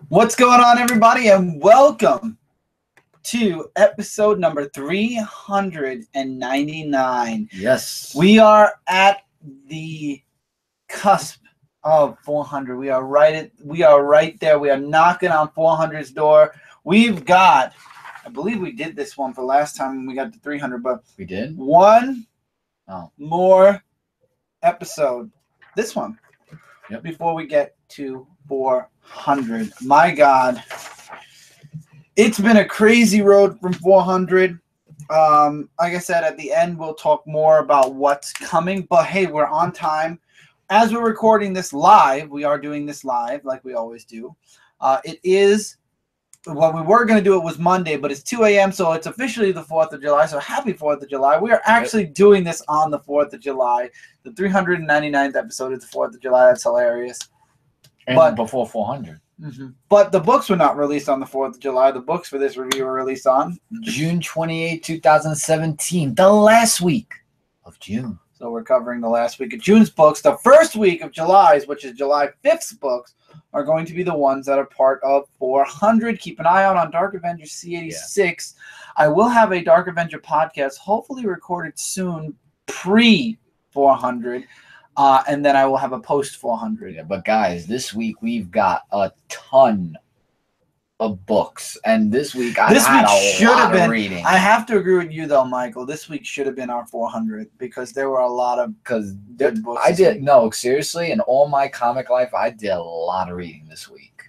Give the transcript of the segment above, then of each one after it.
What's going on, everybody, and welcome to episode number 399. Yes. We are at the cusp of 400. We are right there. We are knocking on 400's door. We've got, I believe we did this one for last time when we got to 300, but we did one more episode. This one. Yep. Before we get to 400. My God. It's been a crazy road from 400. Like I said, at the end, we'll talk more about what's coming. But, hey, we're on time. As we're recording this live, we are doing this live like we always do. It is, well, we were going to do it was Monday, but it's 2 a.m., so it's officially the 4th of July. So happy 4th of July. We are actually doing this on the 4th of July. The 399th episode is the 4th of July. That's hilarious. And before 400. Mm-hmm. But the books were not released on the 4th of July. The books for this review were released on June 28, 2017, the last week of June. So we're covering the last week of June's books. The first week of July's, which is July 5th's books, are going to be the ones that are part of 400. Keep an eye out on Dark Avenger C86. Yeah. I will have a Dark Avenger podcast, hopefully recorded soon, pre-400. And then I will have a post 400. Yeah, but guys, this week we've got a ton of books, and this week I had a lot of reading. I have to agree with you though, Michael. This week should have been our 400 because there were a lot of good books. Seriously, in all my comic life, I did a lot of reading this week.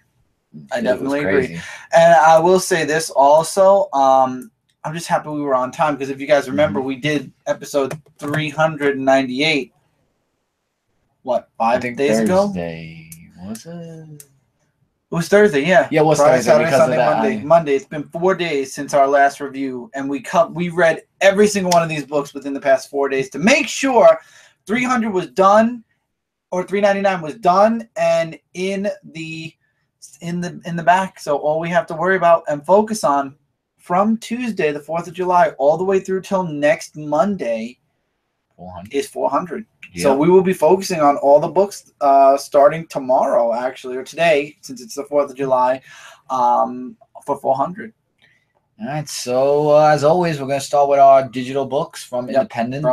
I definitely agree. And I will say this also. I'm just happy we were on time because if you guys remember, we did episode 398. What, 5 days ago? Thursday, was it? It was Thursday, yeah. Yeah, it was Friday, Thursday Saturday, because Sunday, of that. Monday. It's been 4 days since our last review, and we read every single one of these books within the past 4 days to make sure 300 was done, or 399 was done, and in the back. So all we have to worry about and focus on from Tuesday, the 4th of July, all the way through till next Monday, 400. is 400. Yep. So we will be focusing on all the books starting tomorrow, actually, or today, since it's the 4th of July, for 400. All right. So as always, we're going to start with our digital books from independent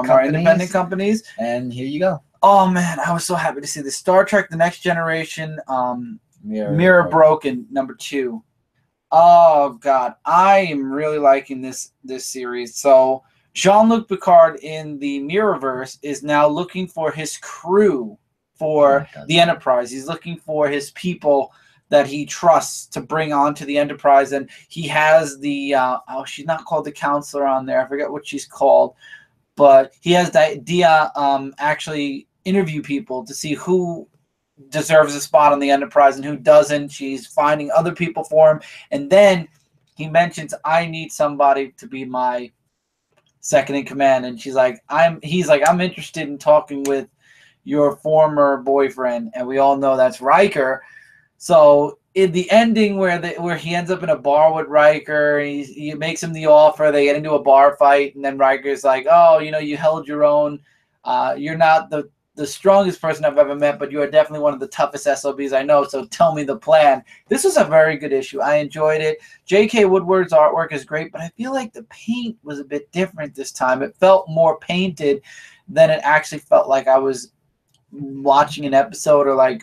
companies. And here you go. Oh man, I was so happy to see the Star Trek: The Next Generation, Mirror Broken #2. Oh God, I am really liking this series. So Jean-Luc Picard in the Mirrorverse is now looking for his crew for the Enterprise. He's looking for his people that he trusts to bring onto the Enterprise. And he has the, she's not called the counselor on there. I forget what she's called. But he has the idea actually interview people to see who deserves a spot on the Enterprise and who doesn't. She's finding other people for him. And then he mentions, I need somebody to be my second in command, and he's like, I'm interested in talking with your former boyfriend, and we all know that's Riker. So in the ending where he ends up in a bar with Riker, he makes him the offer, they get into a bar fight, and then Riker's like, oh, you held your own. You're not the strongest person I've ever met, but you are definitely one of the toughest SOBs I know, so tell me the plan. This was a very good issue. I enjoyed it. J.K. Woodward's artwork is great, but I feel like the paint was a bit different this time. It felt more painted than it actually felt like I was watching an episode or like...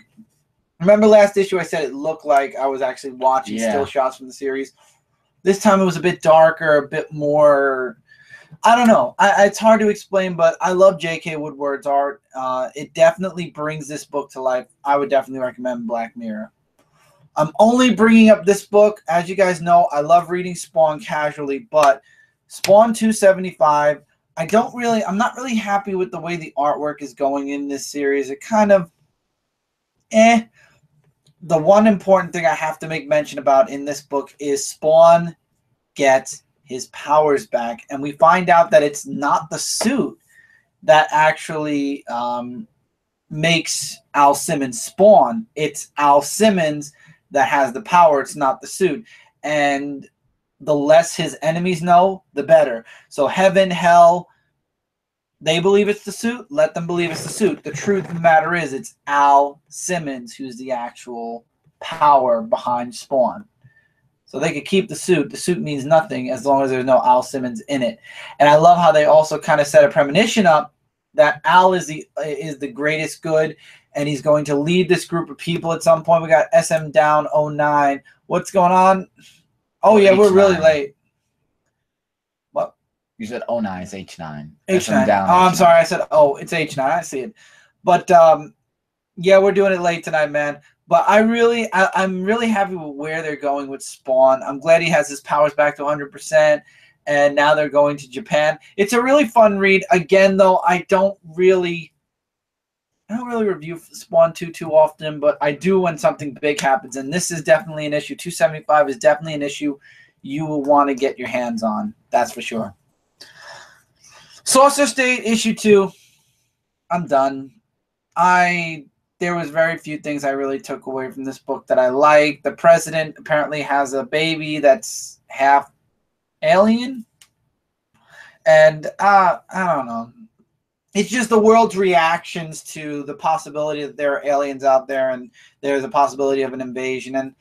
Remember last issue I said it looked like I was actually watching still shots from the series? This time it was a bit darker, a bit more... I don't know. It's hard to explain, but I love J.K. Woodward's art. It definitely brings this book to life. I would definitely recommend Black Mirror. I'm only bringing up this book. As you guys know, I love reading Spawn casually, but Spawn 275, I'm not really happy with the way the artwork is going in this series. It kind of, The one important thing I have to make mention about in this book is Spawn gets his powers back, and we find out that it's not the suit that actually makes Al Simmons Spawn. It's Al Simmons that has the power. It's not the suit. And the less his enemies know, the better. So heaven, hell, they believe it's the suit. Let them believe it's the suit. The truth of the matter is it's Al Simmons who's the actual power behind Spawn. So they could keep the suit. The suit means nothing as long as there's no Al Simmons in it. And I love how they also kind of set a premonition up that Al is the greatest good, and he's going to lead this group of people at some point. We got SM down 09. What's going on? Oh, yeah, we're really late. What? You said 09, it's H9. H9. Down, oh, H9. I'm sorry. I said, it's H9. I see it. But, yeah, we're doing it late tonight, man. But I'm really happy with where they're going with Spawn. I'm glad he has his powers back to 100%, and now they're going to Japan. It's a really fun read. Again, though, I don't really review Spawn too often, but I do when something big happens, and this is definitely an issue. 275 is definitely an issue you will want to get your hands on. That's for sure. Saucer State issue 2. I'm done. There was very few things I really took away from this book that I liked. The president apparently has a baby that's half alien. And I don't know. It's just the world's reactions to the possibility that there are aliens out there and there's a possibility of an invasion. And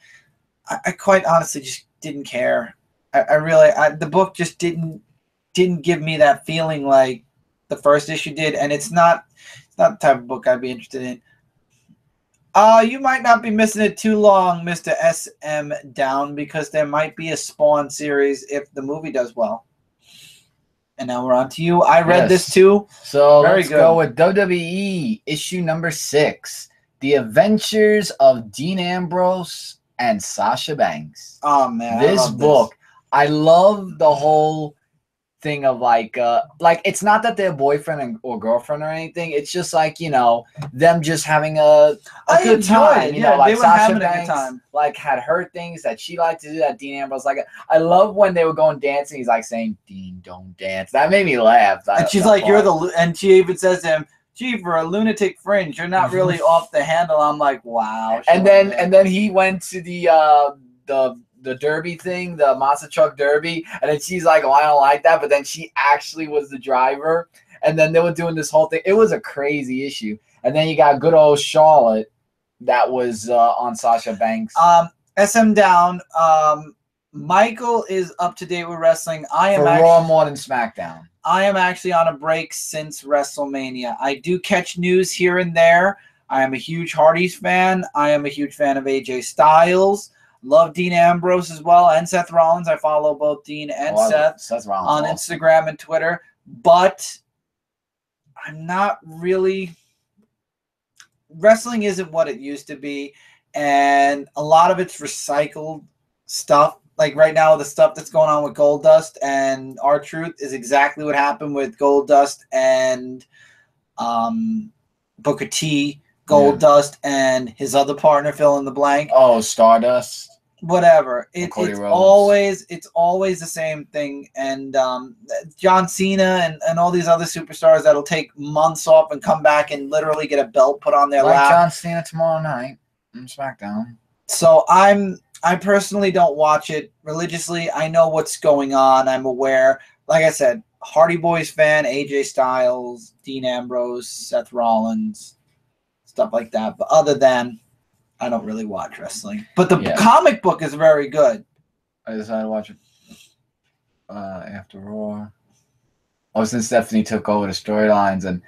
I quite honestly just didn't care. The book just didn't give me that feeling like the first issue did. And it's not the type of book I'd be interested in. You might not be missing it too long, Mr. SM Down, because there might be a Spawn series if the movie does well. And now we're on to you. I read this too. So let's go with WWE issue number 6. The Adventures of Dean Ambrose and Sasha Banks. Oh, man. This book, I love the whole thing of like it's not that they're boyfriend or girlfriend or anything. It's just like, you know, them just having a good time. You know, like they were Sasha having Banks, a good time. like had her things that she liked to do that Dean Ambrose like. I love when they were going dancing. He's like saying, "Dean, don't dance." That made me laugh. And she's like, and she even says to him, "Gee, for a lunatic fringe, you're not really off the handle." I'm like, wow. And then he went to the derby thing, the monster truck derby, and then she's like, "Oh, I don't like that," but then she actually was the driver, and then they were doing this whole thing. It was a crazy issue. And then you got good old Charlotte that was on Sasha Banks. SM Down. Michael is up to date with wrestling. I am Raw more than SmackDown. I am actually on a break since WrestleMania. I do catch news here and there. I am a huge Hardy's fan. I am a huge fan of AJ Styles. Love Dean Ambrose as well, and Seth Rollins. I follow both Dean and Seth on Instagram and Twitter. But I'm not really... Wrestling isn't what it used to be, and a lot of it's recycled stuff. Like right now, the stuff that's going on with Goldust and R-Truth is exactly what happened with Goldust and Booker T, Goldust, and his other partner, fill in the blank. Oh, Stardust. Whatever. It's always the same thing. And John Cena and all these other superstars that'll take months off and come back and literally get a belt put on their lap. John Cena tomorrow night on SmackDown. So I personally don't watch it religiously. I know what's going on. I'm aware. Like I said, Hardy Boys fan, AJ Styles, Dean Ambrose, Seth Rollins, stuff like that. But other than, I don't really watch wrestling. But the comic book is very good. I decided to watch it after Raw. Oh, since Stephanie took over the storylines, and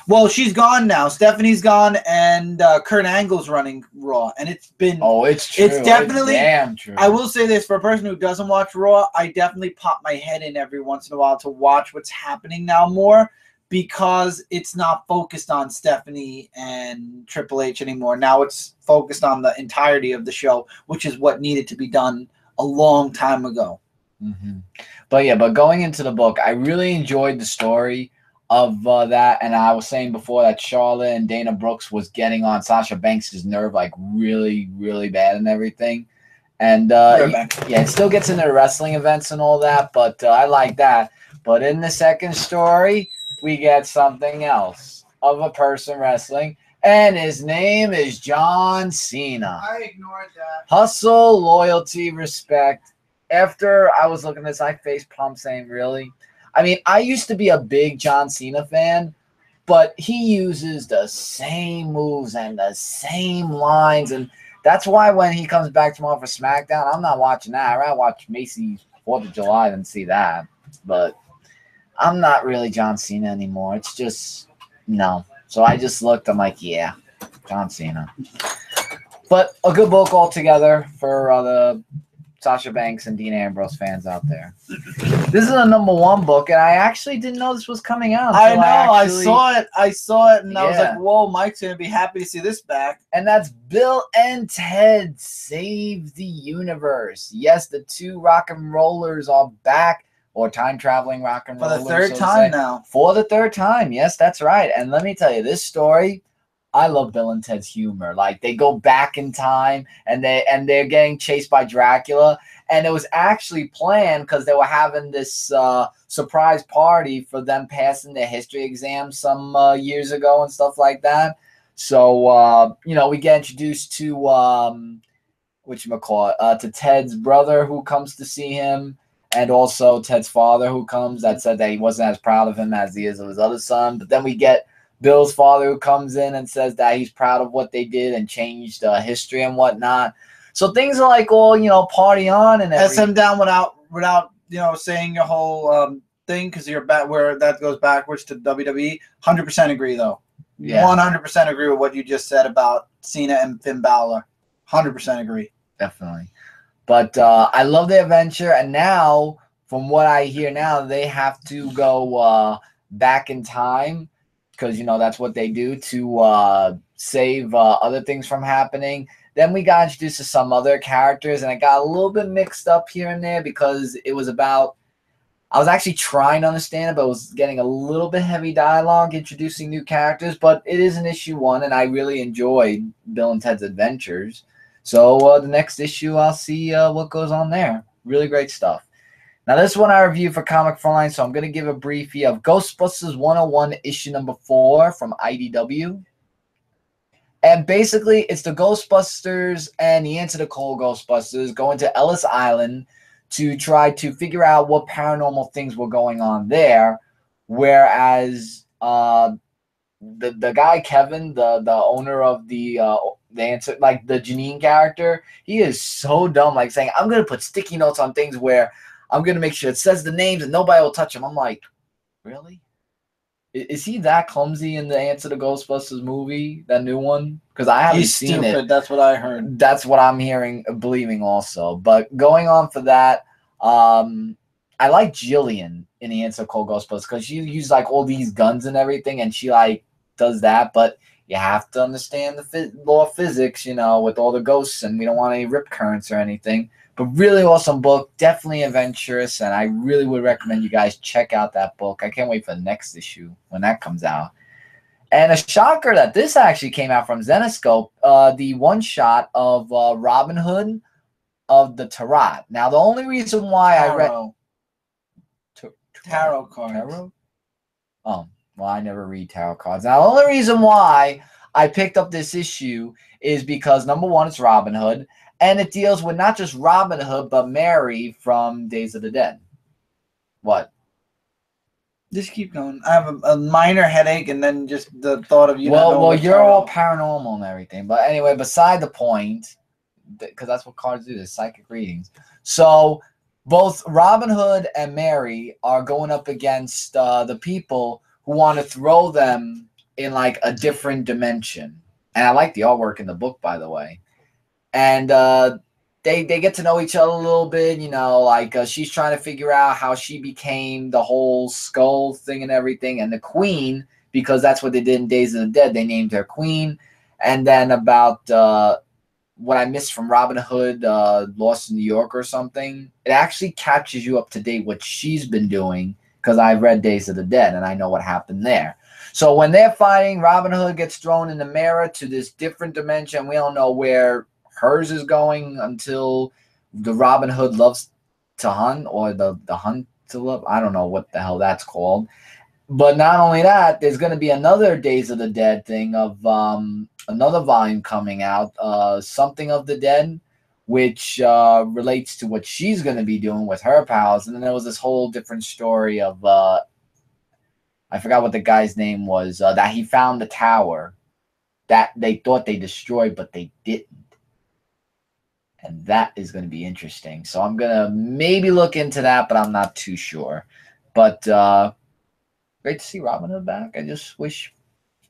well, she's gone now. Stephanie's gone, and Kurt Angle's running Raw, and it's been. Oh, it's true. It's definitely damn true. I will say this for a person who doesn't watch Raw, I definitely pop my head in every once in a while to watch what's happening now more, because it's not focused on Stephanie and Triple H anymore. Now it's focused on the entirety of the show, which is what needed to be done a long time ago. Mm-hmm. But going into the book, I really enjoyed the story of that, and I was saying before that Charlotte and Dana Brooks was getting on Sasha Banks' nerve like really, really bad and everything. And it still gets into the wrestling events and all that, but I like that. But in the second story, we get something else of a person wrestling, and his name is John Cena. I ignored that. Hustle, loyalty, respect. After I was looking at this, I face palm saying, really? I mean, I used to be a big John Cena fan, but he uses the same moves and the same lines, and That's why when he comes back tomorrow for SmackDown, I'm not watching that. I'd rather watch Macy's 4th of July than see that. But I'm not really John Cena anymore. It's just, no. So I just looked. I'm like, yeah, John Cena. But a good book altogether for the Sasha Banks and Dean Ambrose fans out there. This is a #1 book, and I actually didn't know this was coming out. I know. I saw it. I saw it, and I was like, whoa, Mike's going to be happy to see this back. And that's Bill and Ted Save the Universe. Yes, the 2 rock and rollers are back, or time-traveling rock and rollers. For the 3rd time now. For the 3rd time. Yes, that's right. And let me tell you, this story, I love Bill and Ted's humor. Like, they go back in time, and they're getting chased by Dracula. And it was actually planned because they were having this surprise party for them passing their history exam some years ago and stuff like that. So, we get introduced to, to Ted's brother who comes to see him, and also Ted's father who comes that said that he wasn't as proud of him as he is of his other son. But then we get Bill's father who comes in and says that he's proud of what they did and changed history and whatnot. So things are like all, party on and everything. SM down without saying your whole thing because you're back where that goes backwards to WWE. 100% agree though. Yeah. 100% agree with what you just said about Cena and Finn Balor. 100% agree. Definitely. But I love the adventure, and now from what I hear now, they have to go back in time because that's what they do to save other things from happening. Then we got introduced to some other characters, and I got a little bit mixed up here and there because it was about, I was actually trying to understand it, but it was getting a little bit heavy dialogue introducing new characters, but it is an issue 1, and I really enjoyed Bill and Ted's Adventures. So the next issue, I'll see what goes on there. Really great stuff. Now, this one I reviewed for Comic Frontline, so I'm going to give a briefie of Ghostbusters 101, issue #4 from IDW. And basically, it's the Ghostbusters and the Answer the Call Ghostbusters going to Ellis Island to try to figure out what paranormal things were going on there. Whereas the guy, Kevin, the owner of the Answer, like the Janine character, he is so dumb, like saying, I'm going to put sticky notes on things where I'm going to make sure it says the names and nobody will touch them. I'm like, really? Is he that clumsy in the Answer the Ghostbusters movie, that new one? Because I haven't seen it. That's what I heard. That's what I'm believing also. But going on for that, I like Jillian in the Answer the Call Ghostbusters because she uses like all these guns and everything, and she like does that. But you have to understand the law of physics, with all the ghosts, and we don't want any rip currents or anything. But really awesome book, definitely adventurous, and I really would recommend you guys check out that book. I can't wait for the next issue when that comes out. And a shocker that this actually came out from Zenescope, the one-shot of Robin Hood of the Tirat. Now, the only reason why I read... Tarot cards. Tarot? Oh, well, I never read tarot cards. Now, the only reason why I picked up this issue is because, #1, it's Robin Hood. And it deals with not just Robin Hood, but Mary from Days of the Dead. What? Just keep going. I have a minor headache, and then just the thought of you. Well, you're all paranormal and everything. But anyway, beside the point, because that's what cards do, is psychic readings. So both Robin Hood and Mary are going up against the people who want to throw them in like a different dimension. And I like the artwork in the book, by the way. And they get to know each other a little bit, like she's trying to figure out how she became the whole skull thing and everything. And the queen, because that's what they did in Days of the Dead, they named her queen. And then about what I missed from Robin Hood, Lost in New York or something, it actually catches you up to date what she's been doing because I've read Days of the Dead and I know what happened there. So when they're fighting, Robin Hood gets thrown in the mirror to this different dimension. We don't know where hers is going until the Robin Hood loves to hunt, or the hunt to love. I don't know what the hell that's called. But not only that, there's going to be another Days of the Dead thing of another volume coming out, Something of the Dead, which relates to what she's going to be doing with her pals. And then there was this whole different story of, I forgot what the guy's name was, that he found the tower that they thought they destroyed, but they didn't. and that is going to be interesting. So I'm going to maybe look into that, but I'm not too sure. But great to see Robin Hood back. I just wish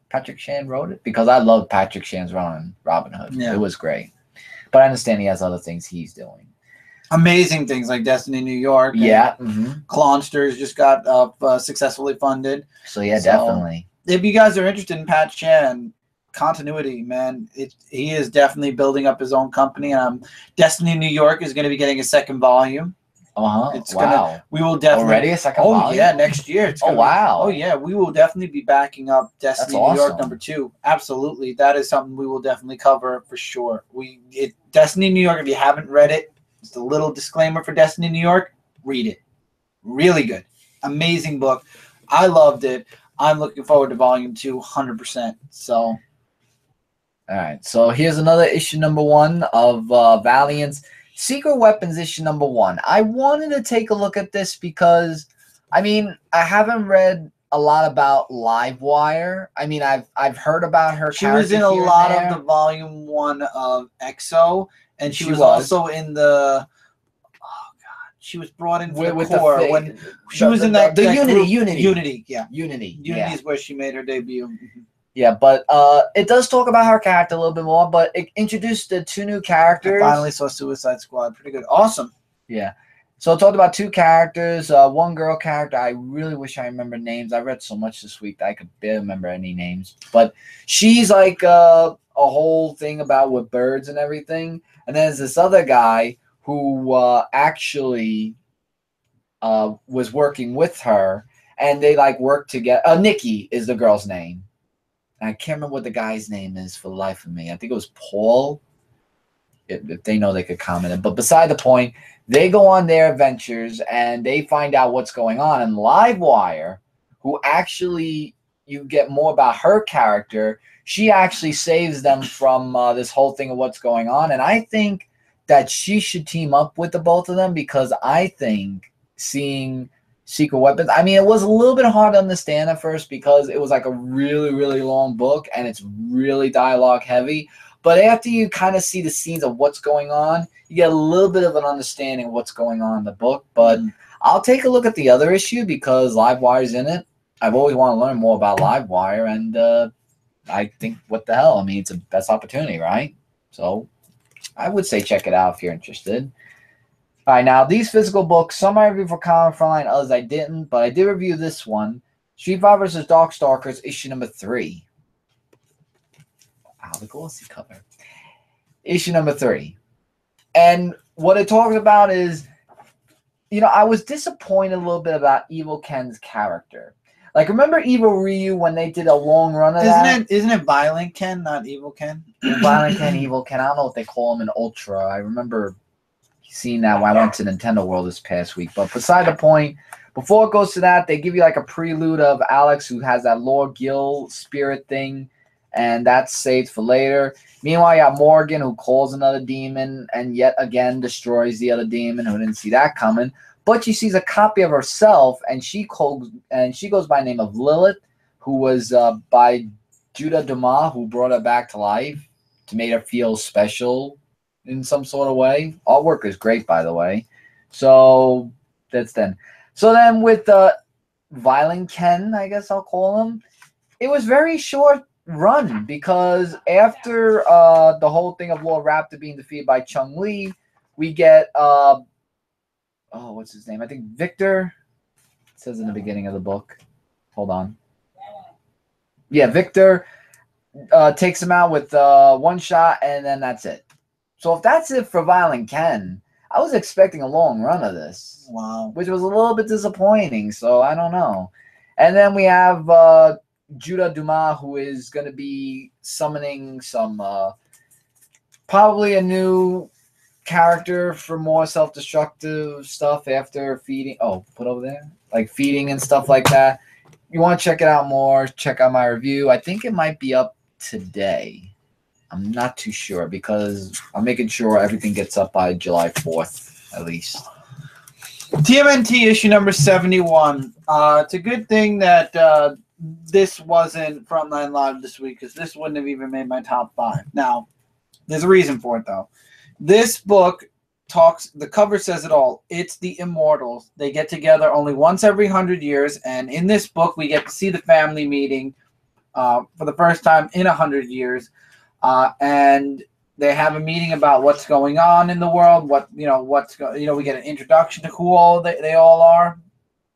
Patrick Chan wrote it, because I love Patrick Chan's run on Robin Hood. Yeah. It was great. But I understand he has other things he's doing. Amazing things like Destiny New York. Yeah. Clonsters just got successfully funded. So, yeah, definitely. If you guys are interested in Pat Chan, continuity, man, he is definitely building up his own company. Destiny New York is going to be getting a second volume. We will definitely already a second volume. Oh yeah, next year. Wow. We will definitely be backing up Destiny New York #2. Absolutely, that is something we will definitely cover for sure. Destiny New York. If you haven't read it, just a little disclaimer for Destiny New York: read it. Really good, amazing book. I loved it. I'm looking forward to volume 2, 100%. So. All right. So here's another issue #1 of Valiant's Secret Weapons issue #1. I wanted to take a look at this because, I mean, I haven't read a lot about Livewire. I mean, I've heard about her. She was in a lot of the volume 1 of EXO, and she was also in the. Oh God, she was brought in with the core when she was in that Unity. Yeah, Unity is where she made her debut. Yeah, but it does talk about her character a little bit more, but it introduced the 2 new characters. I finally saw Suicide Squad. Pretty good. Awesome. Yeah. So it talked about 2 characters, 1 girl character. I really wish I remember names. I read so much this week that I could barely remember any names. But she's like a whole thing about with birds and everything. And then there's this other guy who actually was working with her, and they like work together. Nikki is the girl's name. I can't remember what the guy's name is for the life of me. I think it was Paul. If they know, they could comment it. But beside the point, they go on their adventures and they find out what's going on. And Livewire, who actually, you get more about her character, she actually saves them from this whole thing of what's going on. And I think that she should team up with the both of them, because I think seeing Secret Weapons, I mean, it was a little bit hard to understand at first because it was like a really, really long book and it's really dialogue heavy. But after you kind of see the scenes of what's going on, you get a little bit of an understanding of what's going on in the book. But I'll take a look at the other issue because Livewire's in it. I've always wanted to learn more about Livewire, and I think, what the hell? I mean, it's the best opportunity, right? So I would say check it out if you're interested. All right, now these physical books, some I reviewed for Comic Frontline, others I didn't, but I did review this one, Street Fighter vs. Darkstalkers, issue #3. Wow, the glossy cover. Issue #3. And what it talks about is, you know, I was disappointed a little bit about Evil Ken's character. Like, remember Evil Ryu when they did a long run of that? Isn't it Violent Ken, not Evil Ken? Violent Ken, Evil Ken. I don't know if they call him an Ultra. I remember seeing that when I went to Nintendo World this past week. But beside the point, before it goes to that, they give you like a prelude of Alex, who has that Lord Gil spirit thing, and that's saved for later. Meanwhile, you have Morgan, who calls another demon and yet again destroys the other demon, who didn't see that coming. But she sees a copy of herself, and she goes by the name of Lilith, who was by Judah Dumas, who brought her back to life to make her feel special in some sort of way. Artwork is great, by the way. So that's then. So then with Violent Ken, I guess I'll call him, it was very short run because after the whole thing of Lord Raptor being defeated by Chung-Li, we get what's his name? I think Victor. It says in the beginning of the book. Hold on. Yeah, Victor takes him out with one shot, and then that's it. So if that's it for Violent Ken, I was expecting a long run of this. Wow. Which was a little bit disappointing, so I don't know. And then we have Judah Dumas, who is going to be summoning some probably a new character for more self-destructive stuff after feeding. Oh, put over there. Like feeding and stuff like that. You want to check it out more, check out my review. I think it might be up today. I'm not too sure because I'm making sure everything gets up by July 4th, at least. TMNT issue #71. It's a good thing that this wasn't Frontline Live this week because this wouldn't have even made my top 5. Now, there's a reason for it, though. This book talks, the cover says it all. It's the Immortals. They get together only once every 100 years, and in this book we get to see the family meeting for the first time in 100 years, and they have a meeting about what's going on in the world. We get an introduction to who all they all are.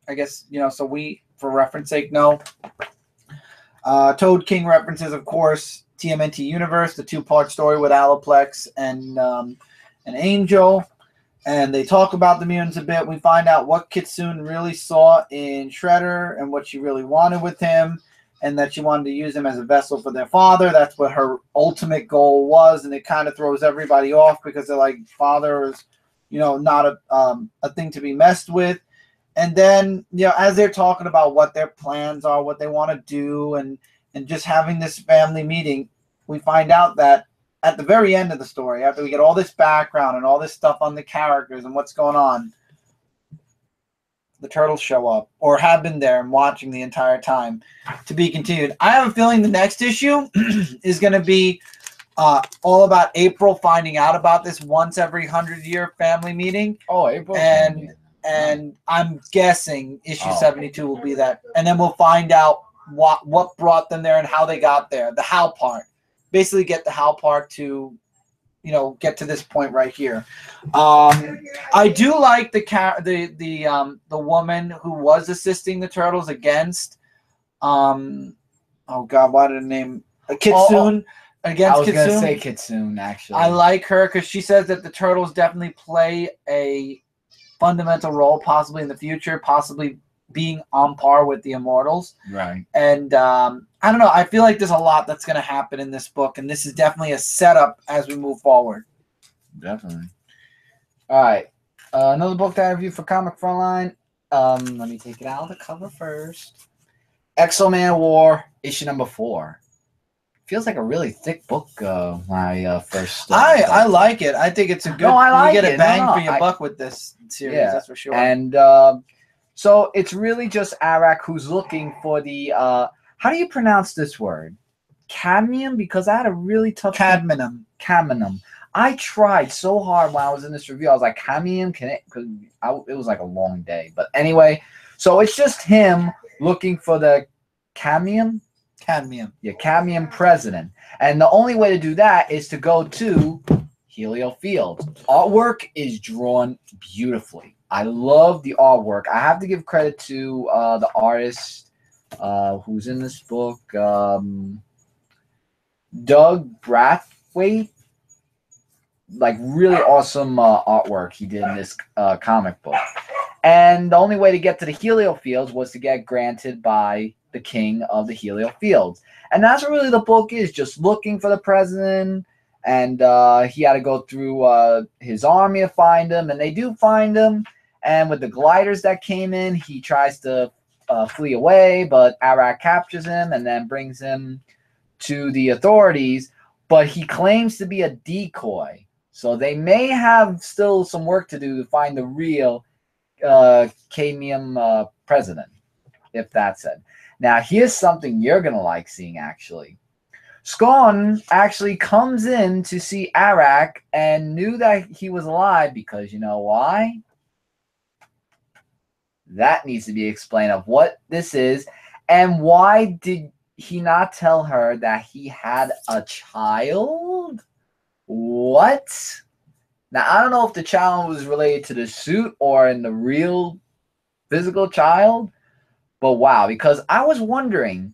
I guess so we, for reference sake, know. Toad King references, of course, TMNT Universe, the 2-part story with Aliplex and Angel, and they talk about the mutants a bit. We find out what Kitsune really saw in Shredder and what she really wanted with him, and that she wanted to use him as a vessel for their father. That's what her ultimate goal was, and it kind of throws everybody off because they're like, father is, not a thing to be messed with. And then, as they're talking about what their plans are, what they want to do, and just having this family meeting, we find out that at the very end of the story, after we get all this background and all this stuff on the characters and what's going on, the Turtles show up, or have been there and watching the entire time, to be continued. I have a feeling the next issue is going to be all about April finding out about this once every 100-year family meeting. Oh, April. And I'm guessing issue 72 will be that. And then we'll find out what brought them there and how they got there. The how part. Basically get the how part to, get to this point right here. I do like the woman who was assisting the Turtles against, oh God, what did her name? Kitsune. Against I was Kitsune. going to say Kitsune, actually. I like her because she says that the Turtles definitely play a fundamental role, possibly in the future, possibly being on par with the Immortals. Right. And I don't know. I feel like there's a lot that's going to happen in this book, and this is definitely a setup as we move forward. Definitely. All right. Another book that I reviewed for Comic Frontline. Let me take it out of the cover first. XMen War, issue number 4. Feels like a really thick book when I first I like it. I think it's a good. You get a bang for your buck with this series. Yeah. That's for sure. And so it's really just Arak who's looking for the how do you pronounce this word? Cadmium? Because I had a really tough cadmium. I tried so hard when I was in this review. I was like, cadmium? Because it was like a long day. But anyway, so it's just him looking for the cadmium. Yeah, cadmium president. And the only way to do that is to go to Helio Fields. Artwork is drawn beautifully. I love the artwork. I have to give credit to the artist who's in this book, Doug Brathwaite. Like, really awesome artwork he did in this comic book. And the only way to get to the Helio Fields was to get granted by the king of the Helio Fields. And that's what really the book is, just looking for the president. And he had to go through his army to find him. And they do find him. And with the gliders that came in, he tries to flee away. But Arak captures him and then brings him to the authorities. But he claims to be a decoy. So they may have still some work to do to find the real cadmium president, if that's it. Now, here's something you're going to like seeing, actually. Scorn actually comes in to see Arak and knew that he was alive because you know why? That needs to be explained of what this is and why did he not tell her that he had a child? What? Now, I don't know if the child was related to the suit or in the real physical child, but wow, because I was wondering,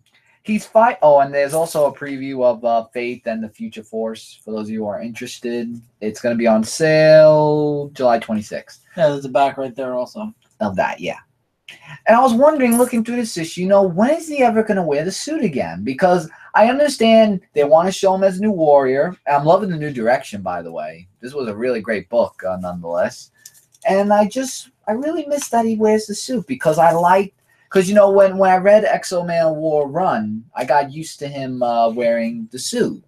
oh, and there's also a preview of Faith and the Future Force, for those of you who are interested. It's going to be on sale July 26th. Yeah, there's a back right there also. Of that, yeah. And I was wondering, looking through this issue, when is he ever going to wear the suit again? Because I understand they want to show him as a new warrior. I'm loving the new direction, by the way. This was a really great book, nonetheless. And I really miss that he wears the suit because when I read XMen War Run, I got used to him wearing the suit.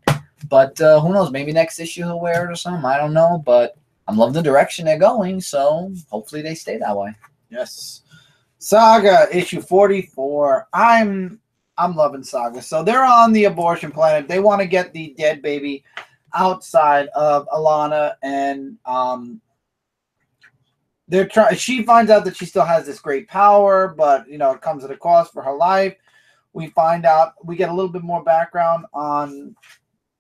But who knows? Maybe next issue he'll wear it or something. I don't know. But I'm loving the direction they're going, so hopefully they stay that way. Yes. Saga issue 44. I'm loving Saga. So they're on the abortion planet. They want to get the dead baby outside of Alana, and they're trying. She finds out that she still has this great power, but you know it comes at a cost for her life. We find out. We get a little bit more background on.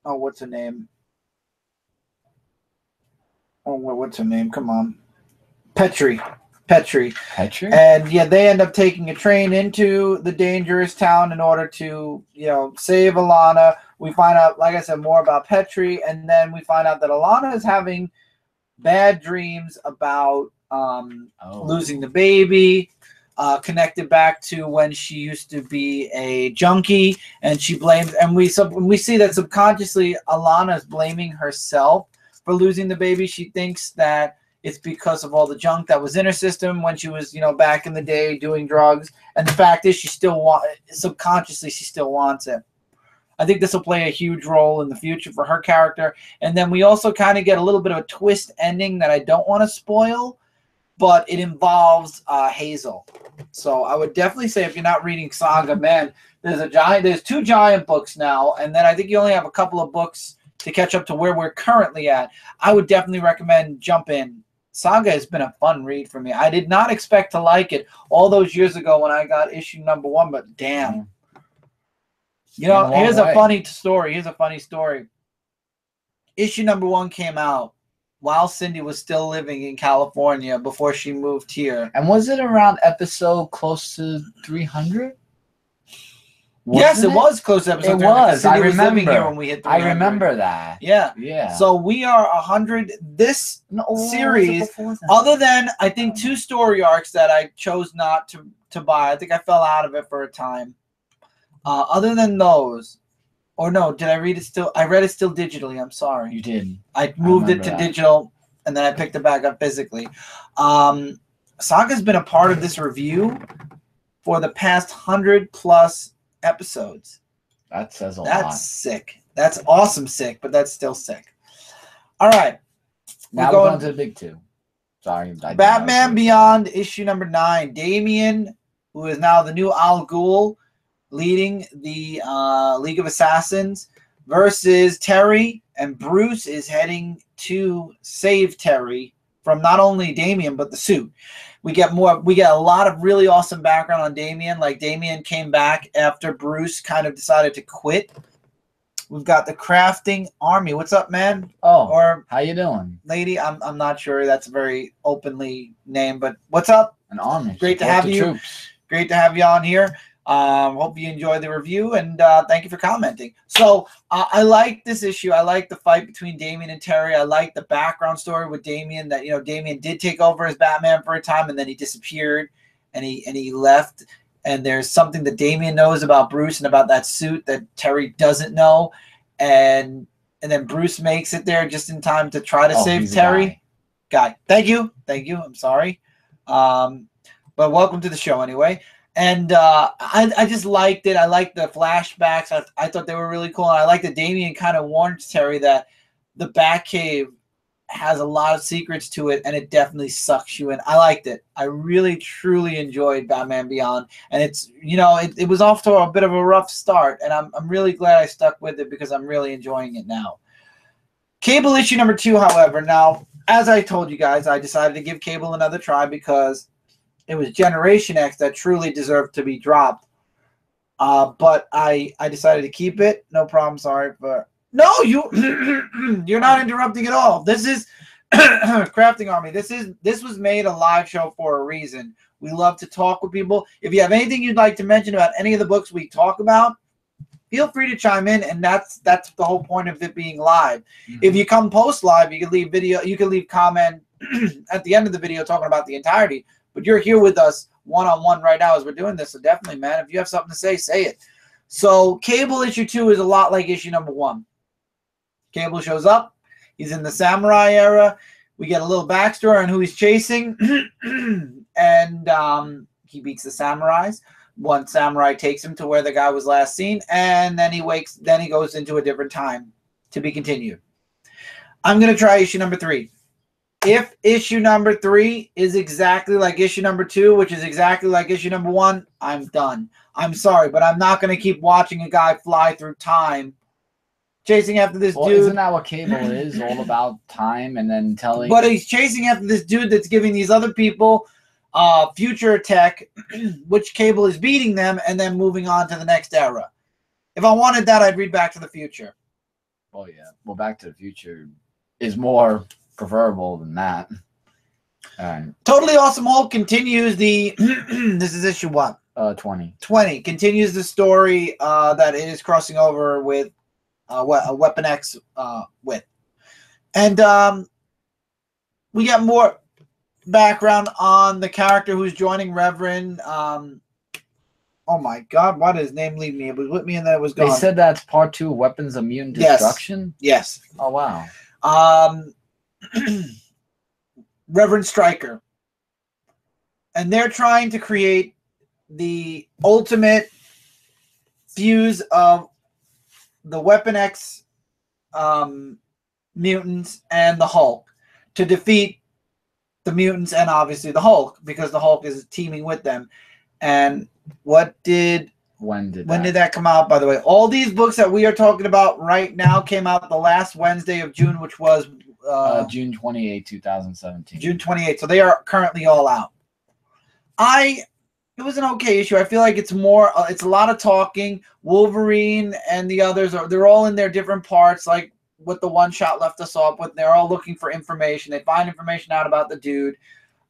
Oh, what's her name? Oh, what's her name? Come on, Petrie. And yeah, they end up taking a train into the dangerous town in order to, you know, save Alana. We find out, like I said, more about Petrie, and then we find out that Alana is having bad dreams about losing the baby, connected back to when she used to be a junkie, and she blames. And we see that subconsciously Alana is blaming herself for losing the baby. She thinks that it's because of all the junk that was in her system when she was, you know, back in the day doing drugs. And the fact is, she still subconsciously she still wants it. I think this will play a huge role in the future for her character. And then we also kind of get a little bit of a twist ending that I don't want to spoil, but it involves Hazel. So I would definitely say, if you're not reading Saga, man, there's 2 giant books now, and then I think you only have a couple of books to catch up to where we're currently at. I would definitely recommend jump in. Saga has been a fun read for me. I did not expect to like it all those years ago when I got issue number 1, but damn. You know, here's a funny story. Issue number 1 came out while Cindy was still living in California before she moved here. And was it around episode close to 300? Yes, it was close to episode 300. It was. I remember. Here when we hit 300. I remember that. Yeah. Yeah. So we are 100. This series, other than, I think, 2 story arcs that I chose not to buy. I think I fell out of it for a time. Other than those, or no, did I read it still? I read it still digitally. I'm sorry. You did. I moved it to digital, and then I picked it back up physically. Saga's been a part of this review for the past 100+ episodes. That says a lot. That's sick. That's awesome sick, but that's still sick. All right. Now we're going to the big 2. Sorry. Batman Beyond, issue number 9. Damian, who is now the new Al Ghul, leading the League of Assassins, versus Terry, and Bruce is heading to save Terry from not only Damian but the suit. We get a lot of really awesome background on Damian. Like, Damian came back after Bruce kind of decided to quit. We've got the crafting army. What's up, man? Oh, or how you doing, lady? I'm not sure. That's a very openly named, but what's up? An army. Great to have you. Great to have you on here. Hope you enjoy the review, and thank you for commenting. So I like this issue. I like the fight between Damian and Terry. I like the background story with Damian, that, you know, Damian did take over as Batman for a time, and then he disappeared, and he left. And there's something that Damian knows about Bruce and about that suit that Terry doesn't know, and then Bruce makes it there just in time to try to save Terry. Guy. Thank you. I'm sorry, but welcome to the show anyway. And I just liked it. I liked the flashbacks. I thought they were really cool. And I like that Damian kind of warns Terry that the Batcave has a lot of secrets to it, and it definitely sucks you in. I liked it. I really, truly enjoyed Batman Beyond. And it's, you know, it was off to a bit of a rough start, and I'm really glad I stuck with it because I'm really enjoying it now. Cable issue number 2, however. Now, as I told you guys, I decided to give Cable another try because it was Generation X that truly deserved to be dropped. But I decided to keep it. No problem. Sorry. But no, you're not interrupting at all. This is Crafting Army. This was made a live show for a reason. We love to talk with people. If you have anything you'd like to mention about any of the books we talk about, feel free to chime in, and that's the whole point of it being live. Mm-hmm. If you come post live, you can leave video. You can leave comment at the end of the video talking about the entirety. But you're here with us one-on-one right now as we're doing this. So definitely, man, if you have something to say, say it. So Cable issue 2 is a lot like issue number 1. Cable shows up. He's in the samurai era. We get a little backstory on who he's chasing. And he beats the samurais. One samurai takes him to where the guy was last seen. And then he goes into a different time. To be continued. I'm going to try issue number 3. If issue number 3 is exactly like issue number 2, which is exactly like issue number 1, I'm done. I'm sorry, but I'm not going to keep watching a guy fly through time chasing after this dude. Isn't that what Cable is? All about time and then telling. But he's chasing after this dude that's giving these other people future tech, which Cable is beating them and then moving on to the next era. If I wanted that, I'd read Back to the Future. Oh, yeah. Well, Back to the Future is more preferable than that. All right. Totally Awesome Hulk continues the... this is issue what? 20. 20. Continues the story that it is crossing over with Weapon X with. And we get more background on the character who's joining Reverend... oh my God! Why did his name leave me? It was with me, and then it was gone. They said that's part 2 of Weapons of Mutant Destruction. Yes. Oh wow. Reverend Stryker, and they're trying to create the ultimate fuse of the Weapon X mutants and the Hulk to defeat the mutants and obviously the Hulk, because the Hulk is teaming with them. And when did that come out, by the way? All these books that we are talking about right now came out the last Wednesday of June, which was June 28, 2017. June 28. So they are currently all out. It was an okay issue. I feel like it's more it's a lot of talking. Wolverine and the others they're all in their different parts, like what the one shot left us off with. They're all looking for information. They find information out about the dude.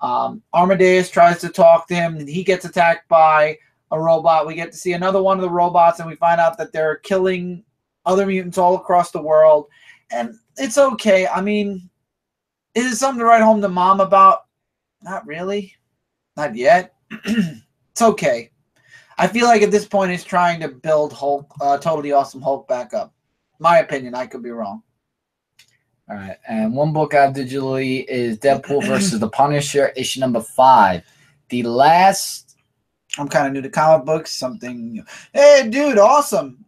Armadeus tries to talk to him, and he gets attacked by a robot. We get to see another one of the robots, and we find out that they're killing other mutants all across the world. And it's okay. I mean, is it something to write home to mom about? Not really. Not yet. It's okay. I feel like at this point it's trying to build Hulk, Totally Awesome Hulk back up. My opinion. I could be wrong. All right, and one book out digitally is Deadpool versus the Punisher, issue number 5. The last... I'm kind of new to comic books. Something new. Hey, dude, awesome.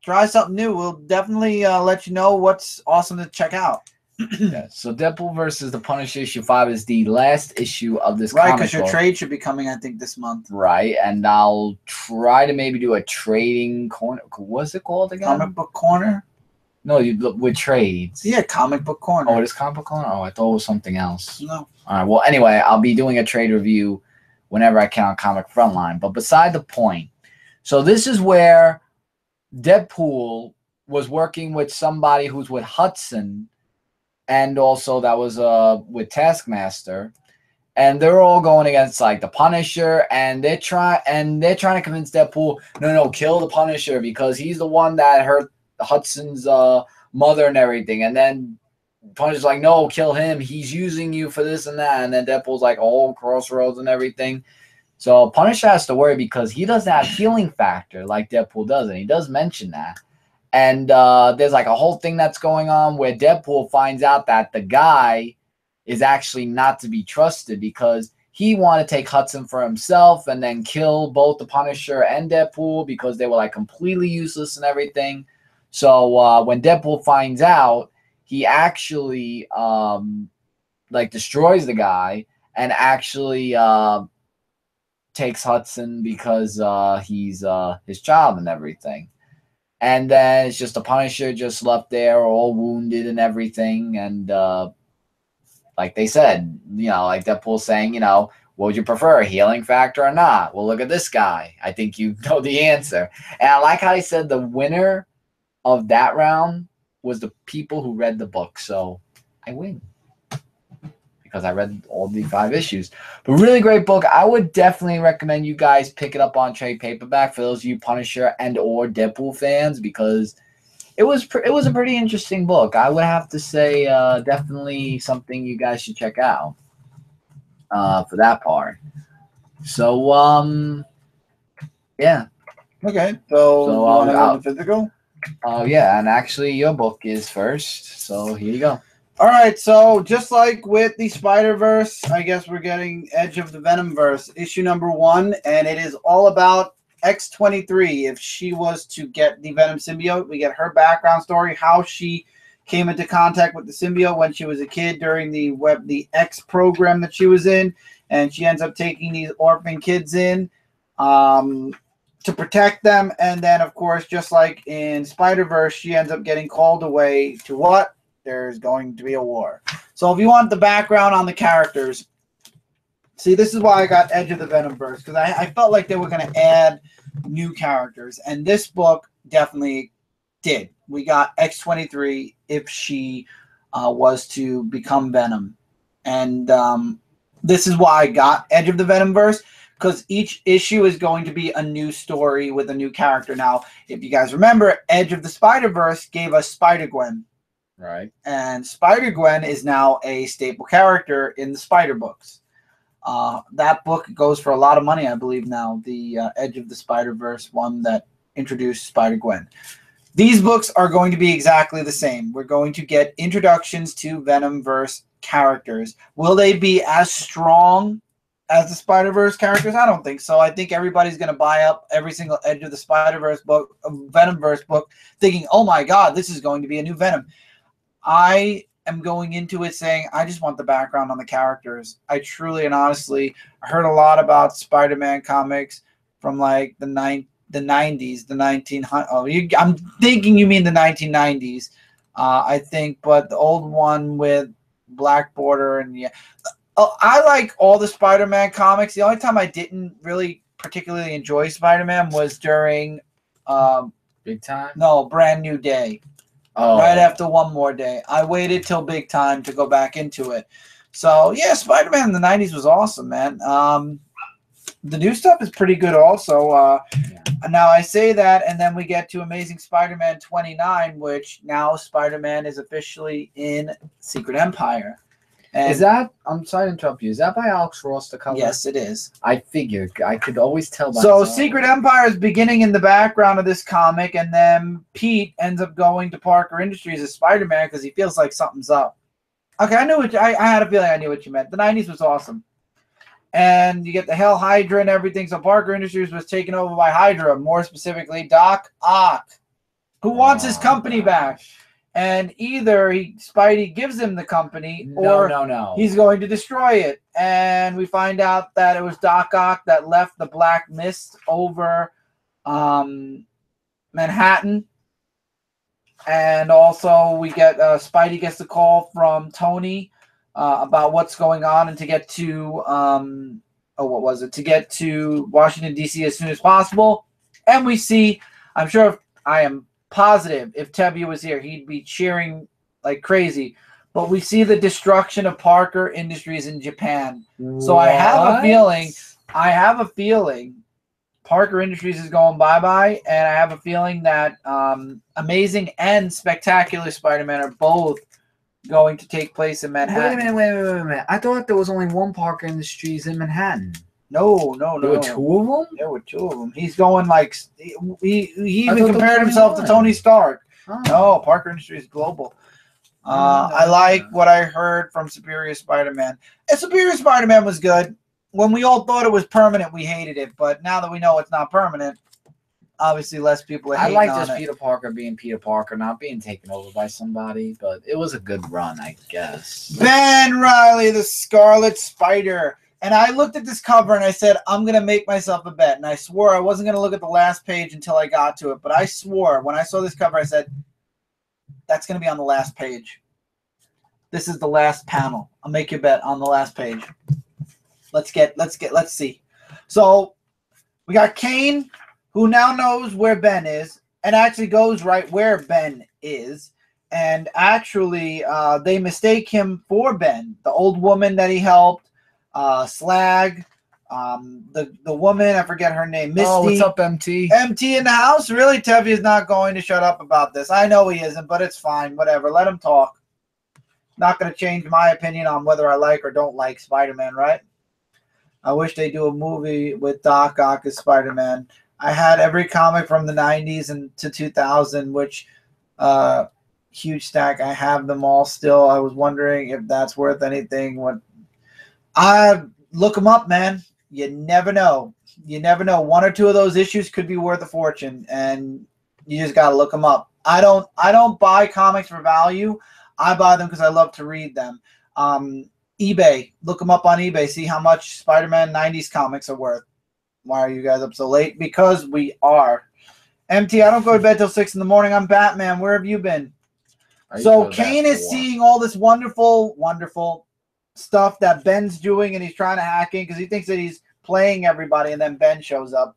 Try something new. We'll definitely let you know what's awesome to check out. Yeah, so Deadpool versus the Punisher, issue 5 is the last issue of this comic right, book. because your trade should be coming, I think, this month. Right, and I'll try to maybe do a trading corner. What's it called again? Comic book corner? No, with trades. Yeah, comic book corner. Oh, it is comic book corner? Oh, I thought it was something else. No. All right, well, anyway, I'll be doing a trade review whenever I can on Comic Frontline. But beside the point, so this is where Deadpool was working with somebody who's with Hudson, and also that was with Taskmaster, and they're all going against like the Punisher, and they're trying to convince Deadpool, no, kill the Punisher because he's the one that hurt Hudson's mother and everything. And then Punisher's like, no, kill him. He's using you for this and that. And then Deadpool's like, oh, crossroads and everything. So Punisher has to worry because he doesn't have healing factor like Deadpool does, and he does mention that. And there's like a whole thing that's going on where Deadpool finds out that the guy is actually not to be trusted because he wanted to take Hudson for himself and then kill both the Punisher and Deadpool because they were like completely useless and everything. So when Deadpool finds out, he actually like destroys the guy and actually takes Hudson because he's his child and everything. And then it's just the Punisher just left there all wounded and everything. And like they said, like Deadpool saying, what would you prefer, a healing factor or not? Well, look at this guy. I think you know the answer. And I like how he said the winner of that round was the people who read the book. So I win because I read all the 5 issues. But really great book. I would definitely recommend you guys pick it up on trade paperback for those of you Punisher and or Deadpool fans, because it was a pretty interesting book. I would have to say definitely something you guys should check out for that part. So yeah. Okay. So I'll go to physical. Yeah, and actually your book is first, so here you go. All right, so just like with the Spider-Verse, I guess we're getting Edge of the Venomverse, issue number 1, and it is all about X-23. If she was to get the Venom symbiote, we get her background story, how she came into contact with the symbiote when she was a kid during the X program that she was in, and she ends up taking these orphan kids in. to protect them. And then, of course, just like in Spider-Verse, she ends up getting called away to what? There's going to be a war. So if you want the background on the characters, see, this is why I got Edge of the Venomverse, because I felt like they were going to add new characters. And this book definitely did. We got X-23 if she was to become Venom. And this is why I got Edge of the Venomverse, because each issue is going to be a new story with a new character. Now, if you guys remember, Edge of the Spider-Verse gave us Spider-Gwen. Right. And Spider-Gwen is now a staple character in the Spider books. That book goes for a lot of money, I believe now, the Edge of the Spider-Verse one that introduced Spider-Gwen. These books are going to be exactly the same. We're going to get introductions to Venomverse characters. Will they be as strong as the Spider-Verse characters? I don't think so. I think everybody's going to buy up every single Edge of the Spider-Verse book, Venomverse book, thinking, oh my God, this is going to be a new Venom. I am going into it saying, I just want the background on the characters. I truly and honestly heard a lot about Spider-Man comics from like the 90s, the 1900s. Oh, I'm thinking you mean the 1990s. I think, but the old one with black border and yeah. Oh, I like all the Spider-Man comics. The only time I didn't really particularly enjoy Spider-Man was during Big Time? No, Brand New Day. Oh. Right after One More Day. I waited till Big Time to go back into it. So, yeah, Spider-Man in the 90s was awesome, man. The new stuff is pretty good also. Now, I say that, and then we get to Amazing Spider-Man 29, which now Spider-Man is officially in Secret Empire. And is that, I'm sorry to interrupt you, is that by Alex Ross, the cover? Yes, it is. I figured. I could always tell by So Secret Empire is beginning in the background of this comic, and then Pete ends up going to Parker Industries as Spider-Man because he feels like something's up. Okay, I knew what I had a feeling I knew what you meant. The 90s was awesome. And you get the Hell Hydra and everything. So Parker Industries was taken over by Hydra, more specifically Doc Ock, who wants his company back. And either Spidey gives him the company, or he's going to destroy it. And we find out that it was Doc Ock that left the Black Mist over Manhattan. And also we get Spidey gets the call from Tony about what's going on, and to get to to get to Washington D.C. as soon as possible. And we see, I'm sure, I am positive if Tevye was here, he'd be cheering like crazy. But we see the destruction of Parker Industries in Japan. So I have a feeling Parker Industries is going bye-bye, and I have a feeling that Amazing and Spectacular Spider-Man are both going to take place in Manhattan. Wait a minute. I thought there was only one Parker Industries in Manhattan. No. There were two of them? There were two of them. He's going like, he even compared himself to Tony Stark. Oh. No, Parker Industries Global. I like what I heard from Superior Spider-Man. And Superior Spider-Man was good. When we all thought it was permanent, we hated it. But now that we know it's not permanent, obviously less people are hating on it. I like just Peter Parker being Peter Parker, not being taken over by somebody. But it was a good run, I guess. Ben Reilly, the Scarlet Spider. And I looked at this cover and I said, I'm going to make myself a bet. And I swore I wasn't going to look at the last page until I got to it. But I swore when I saw this cover, I said, that's going to be on the last page. This is the last panel. I'll make you a bet on the last page. Let's see. So we got Kane, who now knows where Ben is and actually goes right where Ben is. And actually, they mistake him for Ben, the old woman that he helped. Slag, the woman, I forget her name, Misty. Oh, what's up, MT? MT in the house? Really? Tevye's not going to shut up about this. I know he isn't, but it's fine. Whatever. Let him talk. Not going to change my opinion on whether I like or don't like Spider-Man, right? I wish they do a movie with Doc Ock as Spider-Man. I had every comic from the 90s and to 2000, which huge stack. I have them all still. I was wondering if that's worth anything. Look them up, man. You never know. You never know. One or two of those issues could be worth a fortune, and you just gotta look them up. I don't buy comics for value. I buy them because I love to read them. eBay. Look them up on eBay. See how much Spider-Man 90s comics are worth. Why are you guys up so late? Because we are. MT, I don't go to bed till 6 in the morning. I'm Batman. Where have you been? So Kane is seeing all this wonderful, wonderful stuff that Ben's doing, and he's trying to hack in because he thinks that he's playing everybody, and then Ben shows up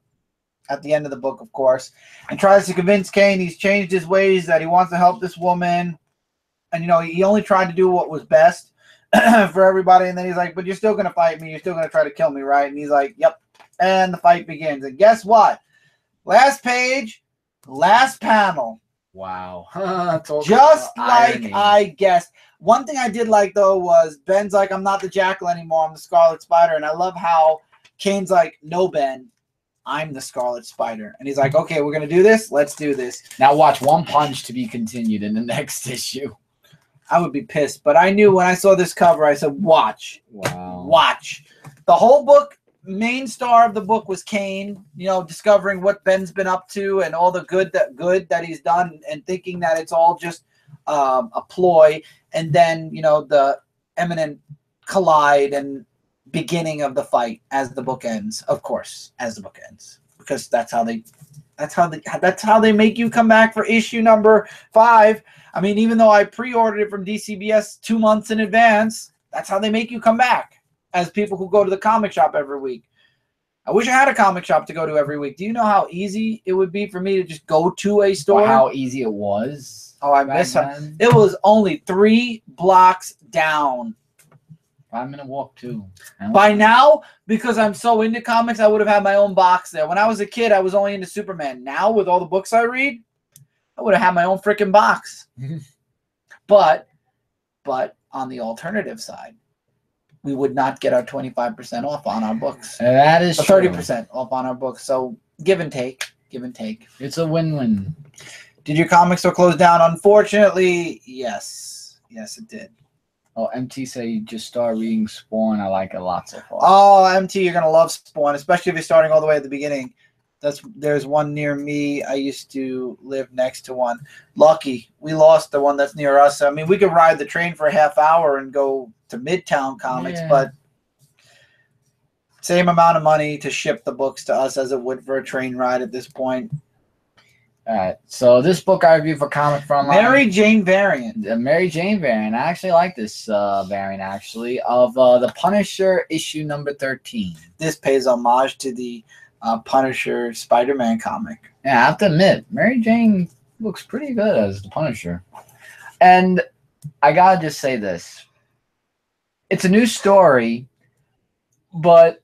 at the end of the book, of course, and tries to convince Kane he's changed his ways, that he wants to help this woman. And, you know, he only tried to do what was best for everybody, and then he's like, but you're still going to fight me. You're still going to try to kill me, right? And he's like, yep. And the fight begins. And guess what? Last page, last panel. Wow. Just like I guessed. One thing I did like, though, was Ben's like, I'm not the Jackal anymore. I'm the Scarlet Spider. And I love how Kane's like, no, Ben, I'm the Scarlet Spider. And he's like, okay, we're going to do this. Let's do this. Now watch One Punch to be continued in the next issue. I would be pissed. But I knew when I saw this cover, I said, watch. Wow. Watch. The whole book, main star of the book was Kane, you know, discovering what Ben's been up to and all the good that he's done, and thinking that it's all just a ploy. And then, you know, the imminent collide and beginning of the fight as the book ends, of course, as the book ends, because that's how they make you come back for issue number 5. I mean, even though I pre-ordered it from DCBS 2 months in advance, that's how they make you come back as people who go to the comic shop every week. I wish I had a comic shop to go to every week. Do you know how easy it would be for me to just go to a store? Or how easy it was? Oh, I miss it. It was only 3 blocks down. 5-minute walk, too. By now, because I'm so into comics, I would have had my own box there. When I was a kid, I was only into Superman. Now, with all the books I read, I would have had my own freaking box. But on the alternative side, we would not get our 25% off on our books. That is true. 30% off on our books. So give and take. Give and take. It's a win-win. Did your comic store close down? Unfortunately, yes. Yes, it did. Oh, MT say you just start reading Spawn. I like it a lot so far. Oh, MT, you're going to love Spawn, especially if you're starting all the way at the beginning. There's one near me. I used to live next to one. Lucky, we lost the one that's near us. I mean, we could ride the train for a half hour and go to Midtown Comics, but same amount of money to ship the books to us as it would for a train ride at this point. All right, so this book I reviewed for Comic Front Mary Jane variant. The Mary Jane variant. I actually like this variant, actually, of The Punisher issue number 13. This pays homage to the Punisher SpiderMan comic. Yeah, I have to admit, Mary Jane looks pretty good as the Punisher. And I gotta just say this. It's a new story, but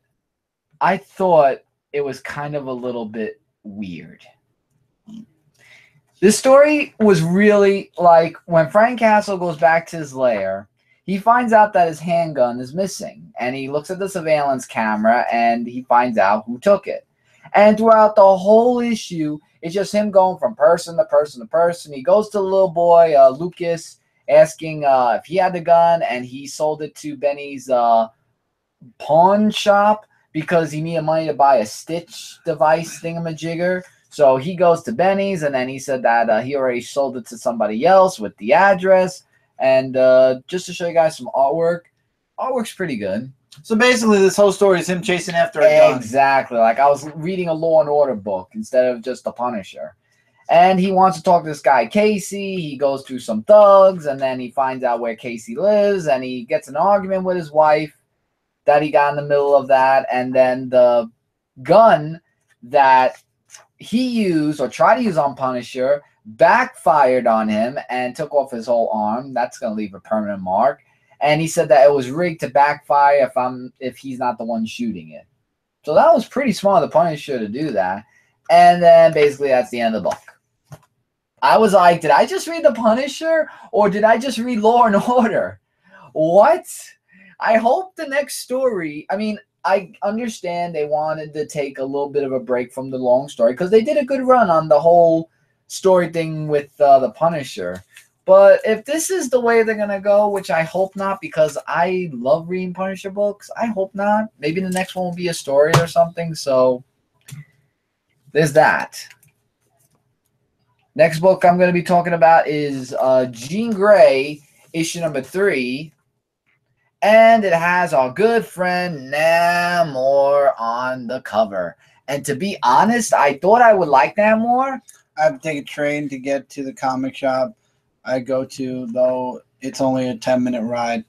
I thought it was kind of a little bit weird. This story was really like when Frank Castle goes back to his lair, he finds out that his handgun is missing, and he looks at the surveillance camera and he finds out who took it. And throughout the whole issue, it's just him going from person to person to person. He goes to the little boy, Lucas, asking if he had the gun, and he sold it to Benny's pawn shop because he needed money to buy a stitch device thingamajigger. So he goes to Benny's, and then he said that he already sold it to somebody else with the address. And just to show you guys some artwork, artwork's pretty good. So basically, this whole story is him chasing after a gun. Exactly. Like I was reading a Law and Order book instead of just the Punisher. And he wants to talk to this guy, Casey. He goes through some thugs, and then he finds out where Casey lives, and he gets an argument with his wife that he got in the middle of that. And then the gun that he used or tried to use on Punisher backfired on him and took off his whole arm. That's going to leave a permanent mark. And he said that it was rigged to backfire if he's not the one shooting it. So that was pretty smart of the Punisher to do that. And then basically that's the end of the book. I was like, did I just read the Punisher or did I just read Law and Order? What? I hope the next story, I mean, I understand they wanted to take a little bit of a break from the long story because they did a good run on the whole story thing with the Punisher. But if this is the way they're going to go, which I hope not because I love reading Punisher books, I hope not. Maybe the next one will be a story or something. So there's that. Next book I'm going to be talking about is Jean Grey, issue number 3. And it has our good friend Namor on the cover. And to be honest, I thought I would like that more. I have to take a train to get to the comic shop I go to, though it's only a 10-minute ride.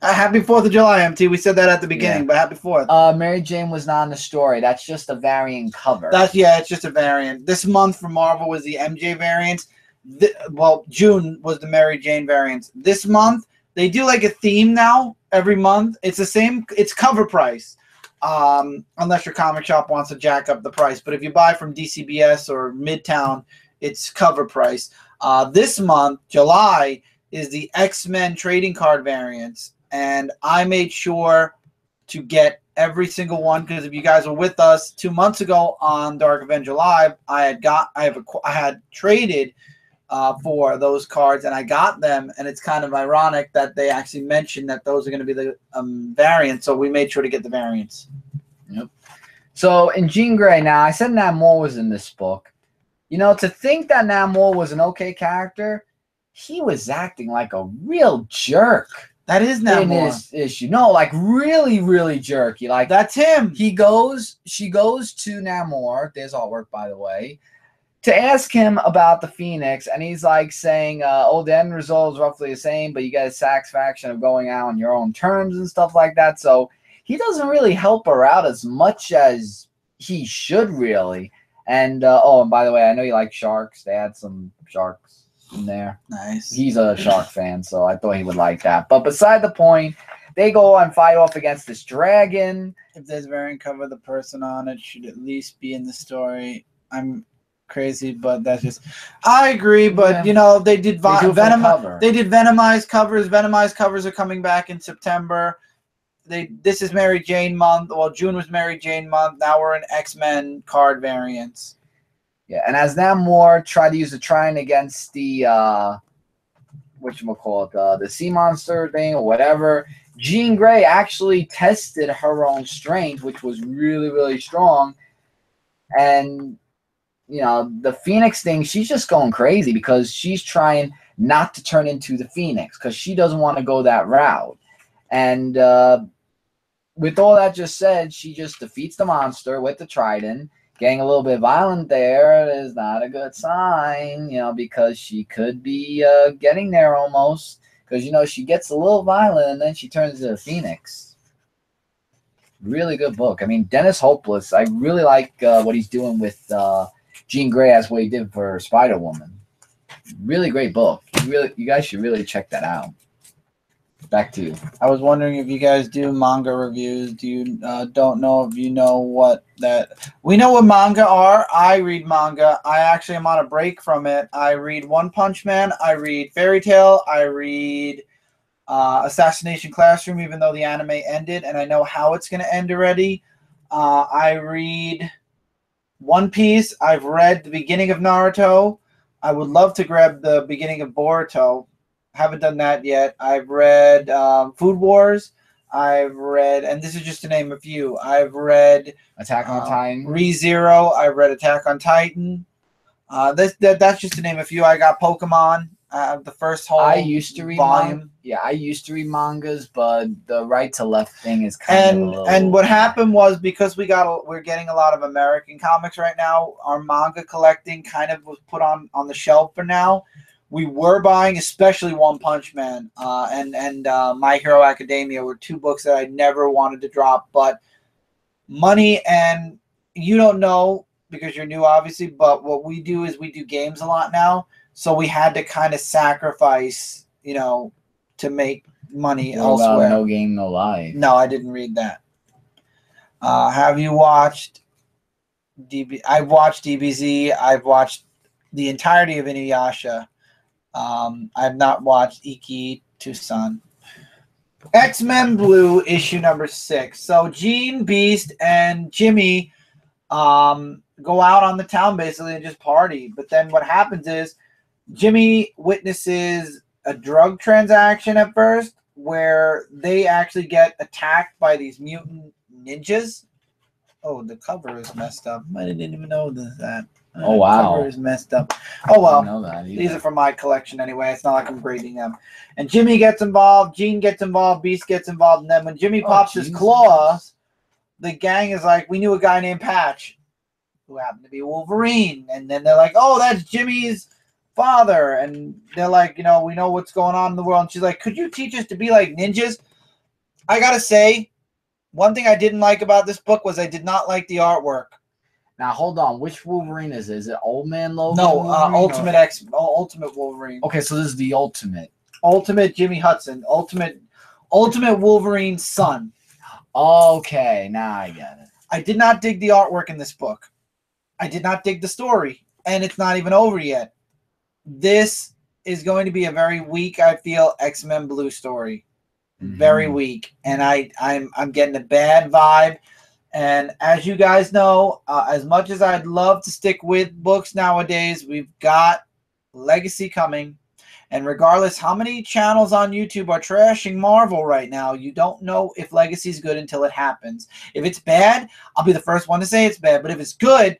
Happy 4th of July, MT. We said that at the beginning, but happy 4th. Mary Jane was not in the story. That's just a variant cover. It's just a variant. This month for Marvel was the MJ variants. June was the Mary Jane variants. This month, they do like a theme now every month. It's the same. It's cover price. Unless your comic shop wants to jack up the price. But if you buy from DCBS or Midtown, it's cover price. This month, July, is the X-Men trading card variants. And I made sure to get every single one because if you guys were with us 2 months ago on Dark Avenger Live, I had traded for those cards and I got them. And it's kind of ironic that they actually mentioned that those are going to be the variants. So we made sure to get the variants. Yep. So in Jean Grey, now I said Namor was in this book. You know, to think that Namor was an okay character, he was acting like a real jerk. That is Namor. In his issue. No, like really, really jerky. Like that's him. She goes to Namor. There's artwork, by the way, to ask him about the Phoenix, and he's like saying, the end result is roughly the same, but you get a satisfaction of going out on your own terms and stuff like that. So he doesn't really help her out as much as he should, really. And and by the way, I know you like sharks. They had some sharks in there. Nice. He's a shark fan, so I thought he would like that. But beside the point, they go and fight off against this dragon. If there's a variant cover, the person on it should at least be in the story. I'm crazy, but that's just. I agree, but you know they did Venom. They did Venomized covers. Venomized covers are coming back in September. This is Mary Jane month. Well, June was Mary Jane month. Now we're in X-Men card variants. Yeah, and as Namor tried to use the Trident against the the sea monster thing or whatever, Jean Grey actually tested her own strength, which was really, really strong. And you know, the Phoenix thing, she's just going crazy because she's trying not to turn into the Phoenix because she doesn't want to go that route. And with all that just said, she just defeats the monster with the Trident. Getting a little bit violent there is not a good sign, you know, because she could be getting there almost. Because, you know, she gets a little violent and then she turns into a Phoenix. Really good book. I mean, Dennis Hopeless, I really like what he's doing with Jean Grey as what he did for Spider-Woman. Really great book. You guys should really check that out. Back to you. I was wondering if you guys do manga reviews. Do you don't know if you know what that? We know what manga are. I read manga. I actually am on a break from it. I read One Punch Man. I read Fairy Tail. I read Assassination Classroom, even though the anime ended, and I know how it's going to end already. I read One Piece. I've read the beginning of Naruto. I would love to grab the beginning of Boruto. Haven't done that yet. I've read Food Wars. I've read, and this is just to name a few. I've read Attack on Titan. ReZero. I've read Attack on Titan. That's just to name a few. I got Pokemon. The first whole I used to read volume. I used to read mangas, but the right to left thing is kind of a little... And what happened was because we're getting a lot of American comics right now. Our manga collecting kind of was put on the shelf for now. We were buying, especially One Punch Man and My Hero Academia were two books that I never wanted to drop. But money, and you don't know because you're new, obviously, but what we do is we do games a lot now. So we had to kind of sacrifice, you know, to make money elsewhere. No Game, No Life. No, I didn't read that. Have you watched I've watched DBZ. I've watched the entirety of Inuyasha. I've not watched Iki Tucson. XMen Blue issue number 6. So Jean, Beast, and Jimmy go out on the town basically and just party. But then what happens is Jimmy witnesses a drug transaction at first where they actually get attacked by these mutant ninjas. Oh, the cover is messed up. I didn't even know that. Oh, wow. Cover is messed up. Oh, well. I don't know that either. These are from my collection anyway. It's not like I'm grading them. And Jimmy gets involved. Jean gets involved. Beast gets involved. And then when Jimmy pops his claws, the gang is like, we knew a guy named Patch. who happened to be Wolverine. And then they're like, oh, that's Jimmy's father. And they're like, we know what's going on in the world. And she's like, could you teach us to be like ninjas? I got to say, one thing I didn't like about this book was I did not like the artwork. Now, hold on. Which Wolverine is it? Is it Old Man Logan? No, Ultimate Wolverine. Okay, so this is the Ultimate. Ultimate Jimmy Hudson. Ultimate Wolverine's son. Okay, now I get it. I did not dig the artwork in this book. I did not dig the story, and it's not even over yet. This is going to be a very weak, I feel, XMen Blue story. Very weak, and I'm getting a bad vibe. And as you guys know, as much as I'd love to stick with books nowadays, we've got Legacy coming. And regardless how many channels on YouTube are trashing Marvel right now, you don't know if Legacy is good until it happens. If it's bad, I'll be the first one to say it's bad. But if it's good,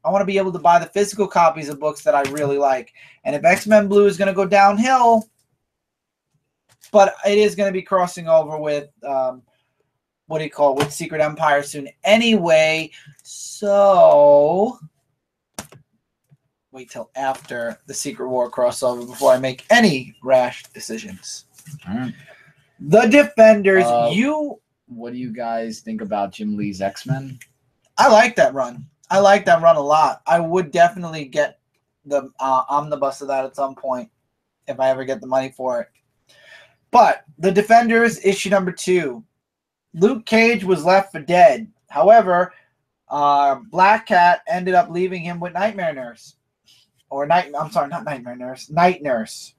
I want to be able to buy the physical copies of books that I really like. And if XMen Blue is going to go downhill, but it is going to be crossing over with, with Secret Empire soon anyway. So wait till after the Secret War crossover before I make any rash decisions. All right. The Defenders. What do you guys think about Jim Lee's X-Men? I like that run. I like that run a lot. I would definitely get the omnibus of that at some point if I ever get the money for it. But The Defenders, issue number 2. Luke Cage was left for dead. However, Black Cat ended up leaving him with Nightmare Nurse. Night Nurse.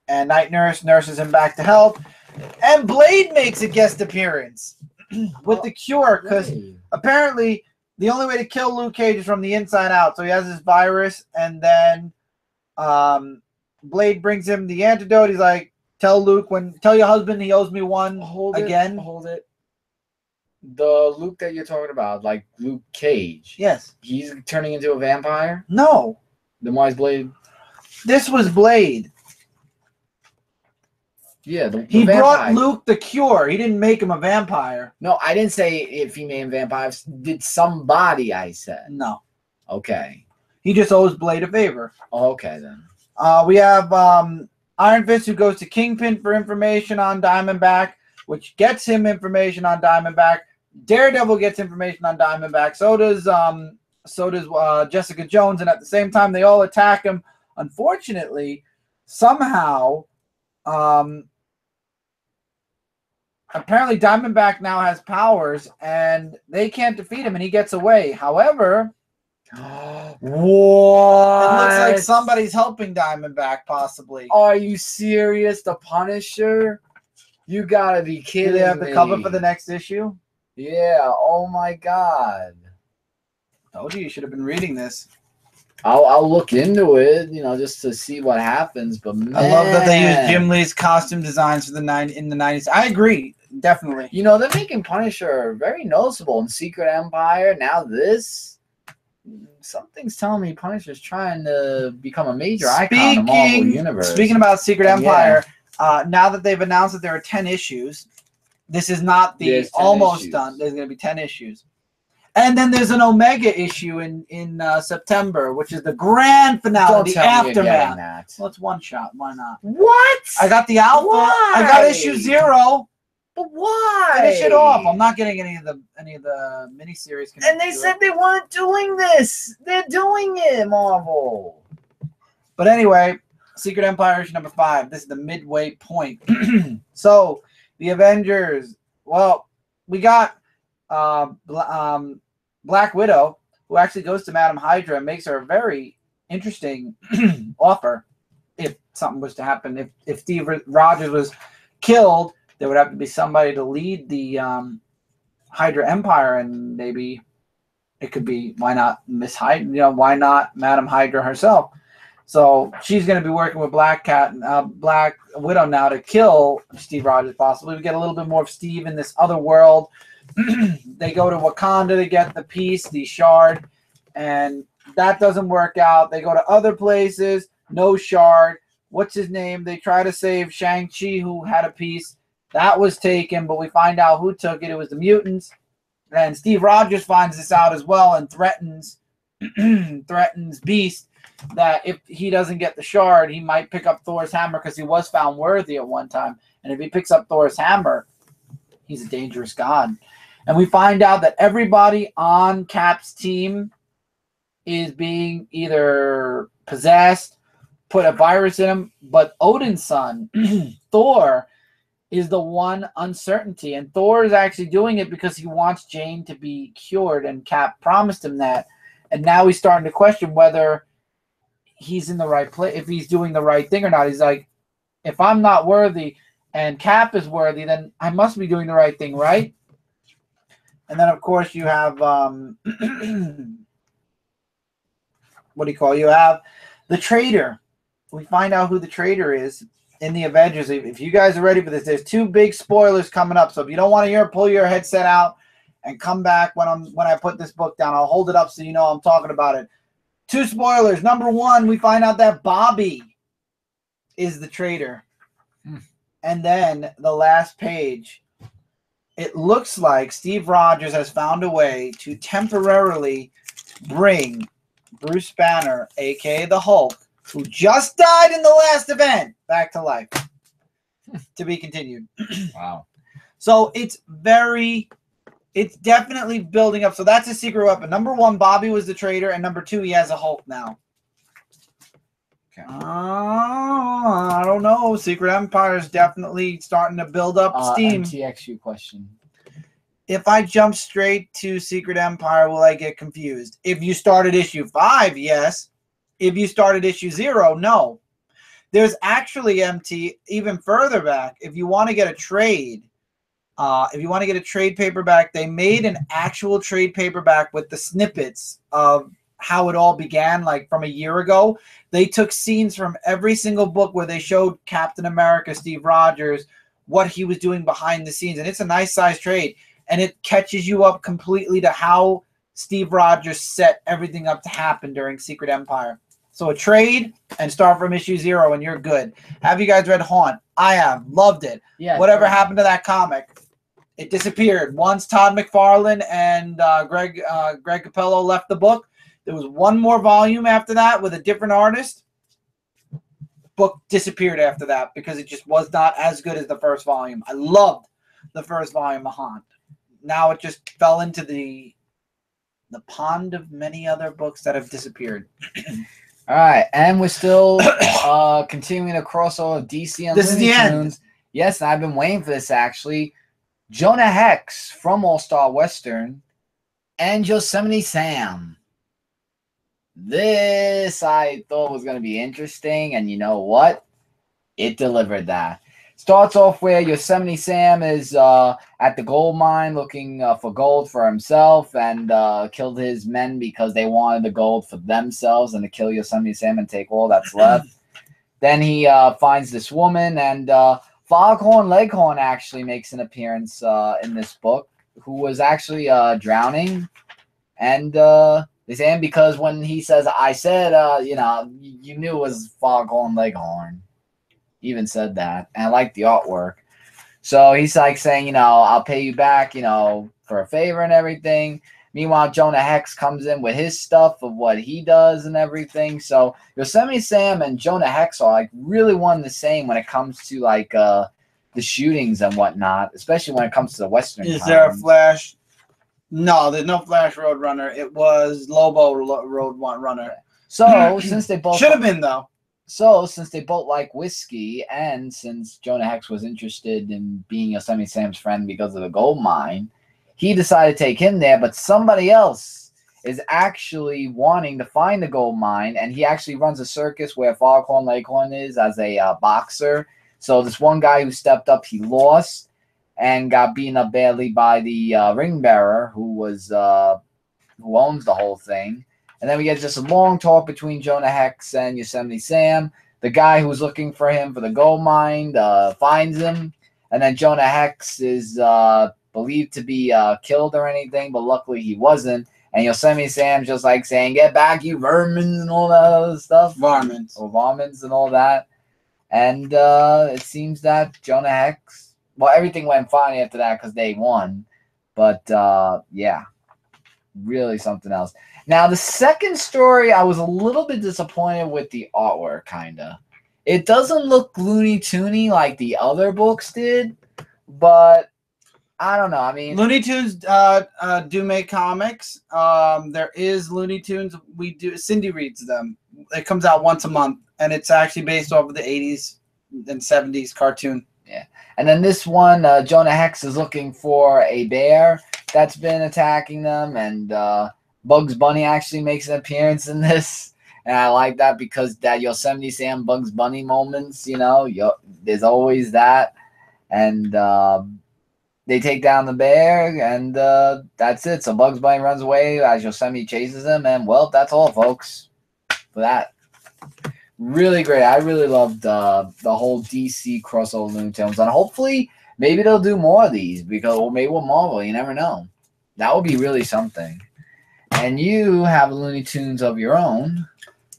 And Night Nurse nurses him back to health. And Blade makes a guest appearance with the cure, because apparently the only way to kill Luke Cage is from the inside out. So he has this virus, and then Blade brings him the antidote. He's like, tell your husband he owes me one. Hold it. The Luke that you're talking about, like Luke Cage. Yes. He's turning into a vampire? No. Then why is Blade? This was Blade. Yeah, he brought Luke the cure. He didn't make him a vampire. No, I didn't say if he made him vampires. Did somebody, I said. No. Okay. He just owes Blade a favor. Okay, then. We have Iron Fist, who goes to Kingpin for information on Diamondback, which gets him information on Diamondback. Daredevil gets information on Diamondback. So does Jessica Jones, and at the same time, they all attack him. Unfortunately, somehow, apparently Diamondback now has powers, and they can't defeat him, and he gets away. However, what? It looks like somebody's helping Diamondback, possibly. Are you serious? The Punisher? You gotta be kidding me. Do they have the cover for the next issue? Yeah. Oh my God. Told you should have been reading this. I'll look into it, just to see what happens. But man, I love that they use Jim Lee's costume designs for in the 90s. I agree, definitely. They're making Punisher very noticeable in Secret Empire. Now something's telling me Punisher's trying to become a major icon in the Marvel universe. Speaking about Secret Empire, now that they've announced that there are 10 issues, this is not the almost done. There's going to be 10 issues. And then there's an Omega issue in September, which is the grand finale, the aftermath. Well, it's one shot. Why not? What? I got the Alpha. Why? I got issue 0. But why? Finish it off. I'm not getting any of the miniseries. And they said they weren't doing this. They're doing it, Marvel. But anyway, Secret Empire issue number 5. This is the midway point. So the Avengers. Well, we got Black Widow, who actually goes to Madam Hydra and makes her a very interesting offer. If something was to happen, if Steve Rogers was killed, there would have to be somebody to lead the Hydra Empire, and maybe it could be, why not Miss Hydra? Why not Madam Hydra herself? So she's going to be working with Black Widow now to kill Steve Rogers. Possibly, we get a little bit more of Steve in this other world. They go to Wakanda to get the piece, the shard, and that doesn't work out. They go to other places, no shard. What's his name? They try to save Shang-Chi, who had a piece. That was taken, but we find out who took it. It was the mutants. And Steve Rogers finds this out as well and threatens threatens Beast that if he doesn't get the shard, he might pick up Thor's hammer because he was found worthy at one time. And if he picks up Thor's hammer, he's a dangerous god. And we find out that everybody on Cap's team is being either possessed, put a virus in him, but Odin's son, Thor, is the one uncertainty. And Thor is actually doing it because he wants Jane to be cured, and Cap promised him that. And now he's starting to question whether he's in the right place, if he's doing the right thing or not. He's like, if I'm not worthy and Cap is worthy, then I must be doing the right thing, right? And then, of course, you have, what do you call it? You have the traitor. We find out who the traitor is in the Avengers. If you guys are ready for this, there's 2 big spoilers coming up. So if you don't want to hear it, pull your headset out and come back when I put this book down. I'll hold it up so you know I'm talking about it. 2 spoilers. Number 1, we find out that Bobby is the traitor. And then the last page, it looks like Steve Rogers has found a way to temporarily bring Bruce Banner, a.k.a. the Hulk, who just died in the last event, back to life. To be continued. Wow. So it's definitely building up. So that's a secret weapon. Number 1, Bobby was the traitor, and number 2, he has a Hulk now. Okay. I don't know. Secret Empire is definitely starting to build up steam. MTXU question. If I jump straight to Secret Empire, will I get confused? If you started issue 5, yes. If you started issue 0, no. There's actually, MT, even further back, if you want to get a trade, paperback, they made an actual trade paperback with the snippets of how it all began, like from a year ago. They took scenes from every single book where they showed Captain America, Steve Rogers, what he was doing behind the scenes. And it's a nice size trade. And it catches you up completely to how Steve Rogers set everything up to happen during Secret Empire. So a trade and start from issue 0 and you're good. Have you guys read Haunt? I have. Loved it. Yeah. Whatever happened to that comic? It disappeared. Once Todd McFarlane and Greg Capello left the book, there was one more volume after that with a different artist. Book disappeared after that because it just was not as good as the first volume. I loved the first volume of Haunt. Now it just fell into the pond of many other books that have disappeared. All right, and we're still continuing a crossover of DC and this Looney is the Tunes. end. Yes, and I've been waiting for this actually. Jonah Hex from All Star Western and Yosemite Sam. This I thought was going to be interesting, and you know what? It delivered that. Starts off where Yosemite Sam is at the gold mine looking for gold for himself and killed his men because they wanted the gold for themselves and to kill Yosemite Sam and take all that's left. Then he finds this woman, and Foghorn Leghorn actually makes an appearance in this book, who was actually drowning. And they say him because when he says, I said, you knew it was Foghorn Leghorn. Even said that, and I like the artwork. So he's like saying, I'll pay you back, for a favor and everything. Meanwhile, Jonah Hex comes in with his stuff of what he does and everything. So Yosemite Sam and Jonah Hex are like really one and the same when it comes to like the shootings and whatnot, especially when it comes to the Western Is times. there a Flash? No, there's no Flash Roadrunner. It was Lobo Roadrunner. So since they both should have been though. So, since they both like whiskey, and since Jonah Hex was interested in being Yosemite Sam's friend because of the gold mine, he decided to take him there, but somebody else is actually wanting to find the gold mine, and he actually runs a circus where Foghorn Leghorn is as a boxer. So, this one guy who stepped up, he lost and got beaten up badly by the ring bearer who owns the whole thing. And then we get just a long talk between Jonah Hex and Yosemite Sam. The guy who's looking for him for the gold mine finds him. And then Jonah Hex is believed to be killed or anything, but luckily he wasn't. And Yosemite Sam's just like saying, get back, you vermins, and all that other stuff. Varmints. Or varmints and all that. And it seems that Jonah Hex, well, everything went fine after that because they won. But, yeah. really something else. Now, the second story, I was a little bit disappointed with the artwork, kind of. It doesn't look Looney Toony like the other books did, but I don't know. I mean, Looney Tunes do make comics. There is Looney Tunes. Cindy reads them. It comes out once a month, and it's actually based off of the 80s and 70s cartoon. Yeah. And then this one, Jonah Hex is looking for a bear that's been attacking them, and Bugs Bunny actually makes an appearance in this. And I like that because that Yosemite Sam Bugs Bunny moments, there's always that. And they take down the bear, and that's it. So Bugs Bunny runs away as Yosemite chases him, and, well, that's all, folks, for that. Really great. I really loved the whole DC crossover Looney Tunes, and hopefully maybe they'll do more of these, or maybe with Marvel. You never know. That would be really something. And you have Looney Tunes of your own.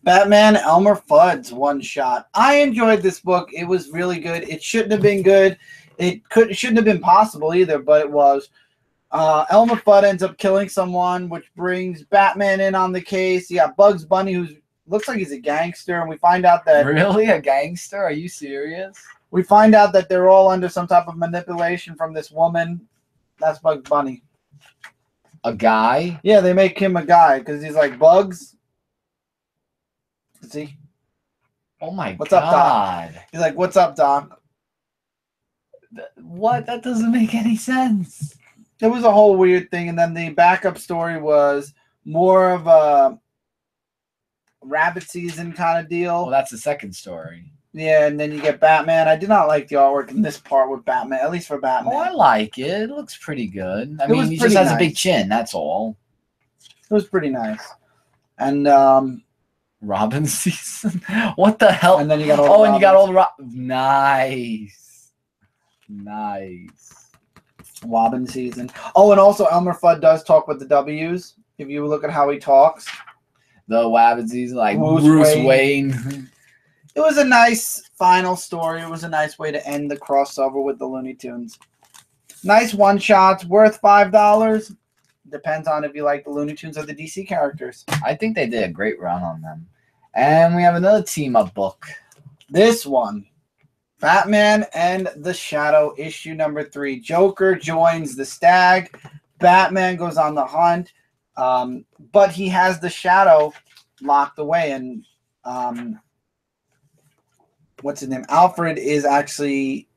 Batman Elmer Fudd's one shot. I enjoyed this book. It was really good. It shouldn't have been good. It shouldn't have been possible either, but it was. Elmer Fudd ends up killing someone, which brings Batman in on the case. You got Bugs Bunny, who looks like he's a gangster, and we find out that... Really? A gangster? Are you serious? We find out that they're all under some type of manipulation from this woman. That's Bugs Bunny. A guy? Yeah, they make him a guy because he's like, Bugs. See? Oh my What's God. Up, Doc? He's like, what's up, Doc? What? That doesn't make any sense. It was a whole weird thing, and then the backup story was more of a rabbit season kind of deal. Well, that's the second story. Yeah, and then you get Batman. I did not like the artwork in this part with Batman, at least for Batman. Oh, I like it. It looks pretty good. I mean, he just has a big chin, that's all. It was pretty nice. And Robyn season? What the hell? And then you got all and you got all the Nice. Robyn season. Oh, and also Elmer Fudd does talk with the W's. If you look at how he talks. The Wabbit season, like Bruce Wayne. It was a nice final story. It was a nice way to end the crossover with the Looney Tunes. Nice one-shots, worth $5. Depends on if you like the Looney Tunes or the DC characters. I think they did a great run on them. And we have another team-up book. This one, Batman and the Shadow, issue number 3. Joker joins the Stag. Batman goes on the hunt. But he has the Shadow locked away. And what's his name? Alfred is actually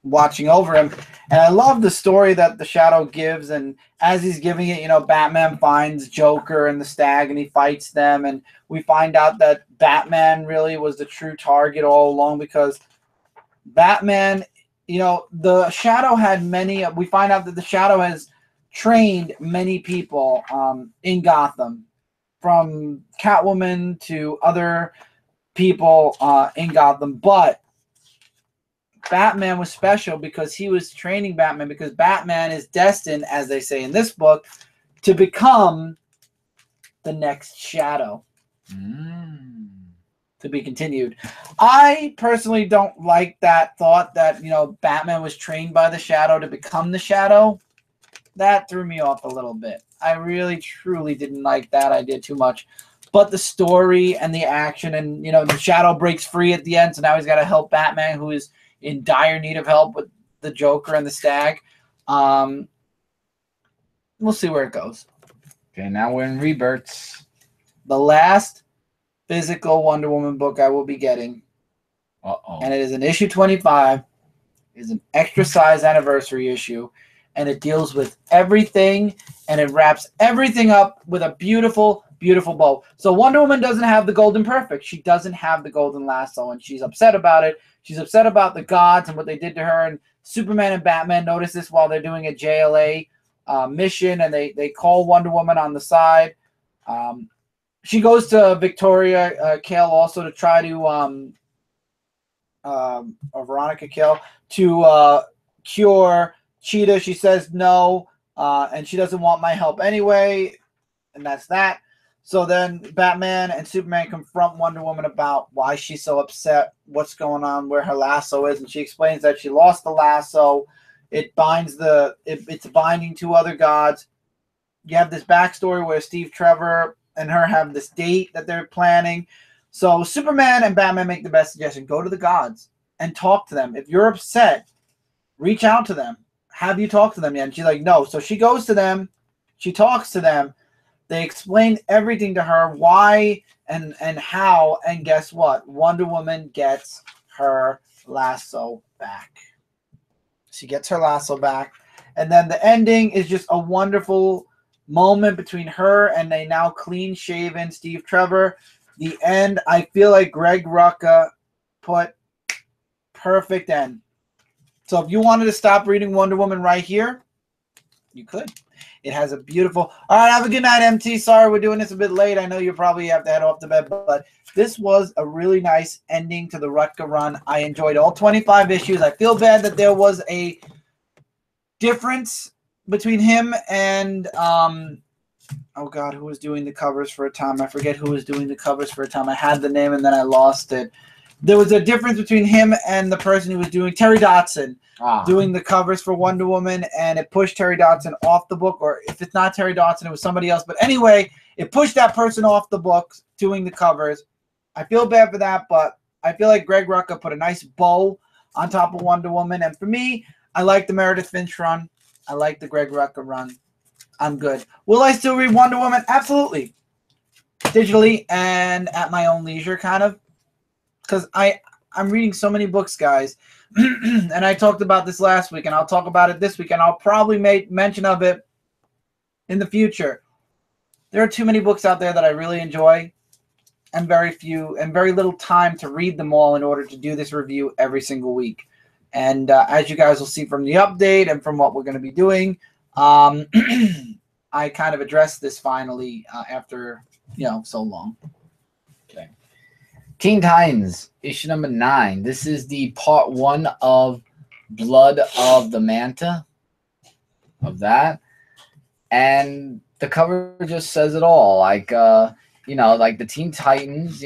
watching over him. And I love the story that the Shadow gives. And as he's giving it, Batman finds Joker and the Stag and he fights them. And we find out that Batman really was the true target all along because Batman, the Shadow had many. We find out that the Shadow has trained many people in Gotham, from Catwoman to other people in Gotham. But Batman was special because he was training Batman, because Batman is destined, as they say in this book, to become the next Shadow. To be continued. I personally don't like that thought that, Batman was trained by the Shadow to become the Shadow. That threw me off a little bit. I really, truly didn't like that idea too much. But the story and the action and, the Shadow breaks free at the end, so now he's got to help Batman, who is in dire need of help with the Joker and the Stag. We'll see where it goes. Okay, now we're in Rebirths. The last physical Wonder Woman book I will be getting. Uh-oh. And it is an issue 25. It is an extra size anniversary issue. And it deals with everything. And it wraps everything up with a beautiful, beautiful bow. So Wonder Woman doesn't have the Golden Perfect. She doesn't have the Golden Lasso. And she's upset about it. She's upset about the gods and what they did to her. And Superman and Batman notice this while they're doing a JLA mission. And they call Wonder Woman on the side. She goes to Victoria Kale also to try to, or Veronica Kale, to cure Cheetah. She says no, and she doesn't want my help anyway, and that's that. So then Batman and Superman confront Wonder Woman about why she's so upset, what's going on, where her lasso is, and she explains that she lost the lasso. It binds it's binding two other gods. you have this backstory where Steve Trevor and her have this date that they're planning. So Superman and Batman make the best suggestion. Go to the gods and talk to them. If you're upset, reach out to them. Have you talked to them yet? And she's like, no. So she goes to them. She talks to them. They explain everything to her, why and how. And guess what? Wonder Woman gets her lasso back. She gets her lasso back. And then the ending is just a wonderful moment between her and a now clean-shaven Steve Trevor. The end, I feel like Greg Rucka put perfect end. So if you wanted to stop reading Wonder Woman right here, you could. It has a beautiful... All right, have a good night, MT. Sorry we're doing this a bit late. I know you probably have to head off to bed, but this was a really nice ending to the Rutka run. I enjoyed all 25 issues. I feel bad that there was a difference between him and... oh, God, who was doing the covers for a time? I forget who was doing the covers for a time. I had the name and then I lost it. There was a difference between him and the person who was doing Terry Dodson doing the covers for Wonder Woman, and it pushed Terry Dodson off the book. Or if it's not Terry Dodson, it was somebody else. But anyway, it pushed that person off the book doing the covers. I feel bad for that, but I feel like Greg Rucka put a nice bow on top of Wonder Woman. And for me, I like the Meredith Finch run. I like the Greg Rucka run. I'm good. Will I still read Wonder Woman? Absolutely. Digitally and at my own leisure, kind of. Because I'm reading so many books, guys. And I talked about this last week, and I'll talk about it this week, and I'll probably make mention of it in the future. There are too many books out there that I really enjoy, and very little time to read them all in order to do this review every single week. And as you guys will see from the update and from what we're going to be doing, I kind of addressed this finally after, so long. Okay. Teen Titans, issue number 9. This is the part 1 of Blood of the Manta. Of that. And the cover just says it all. Like, like the Teen Titans,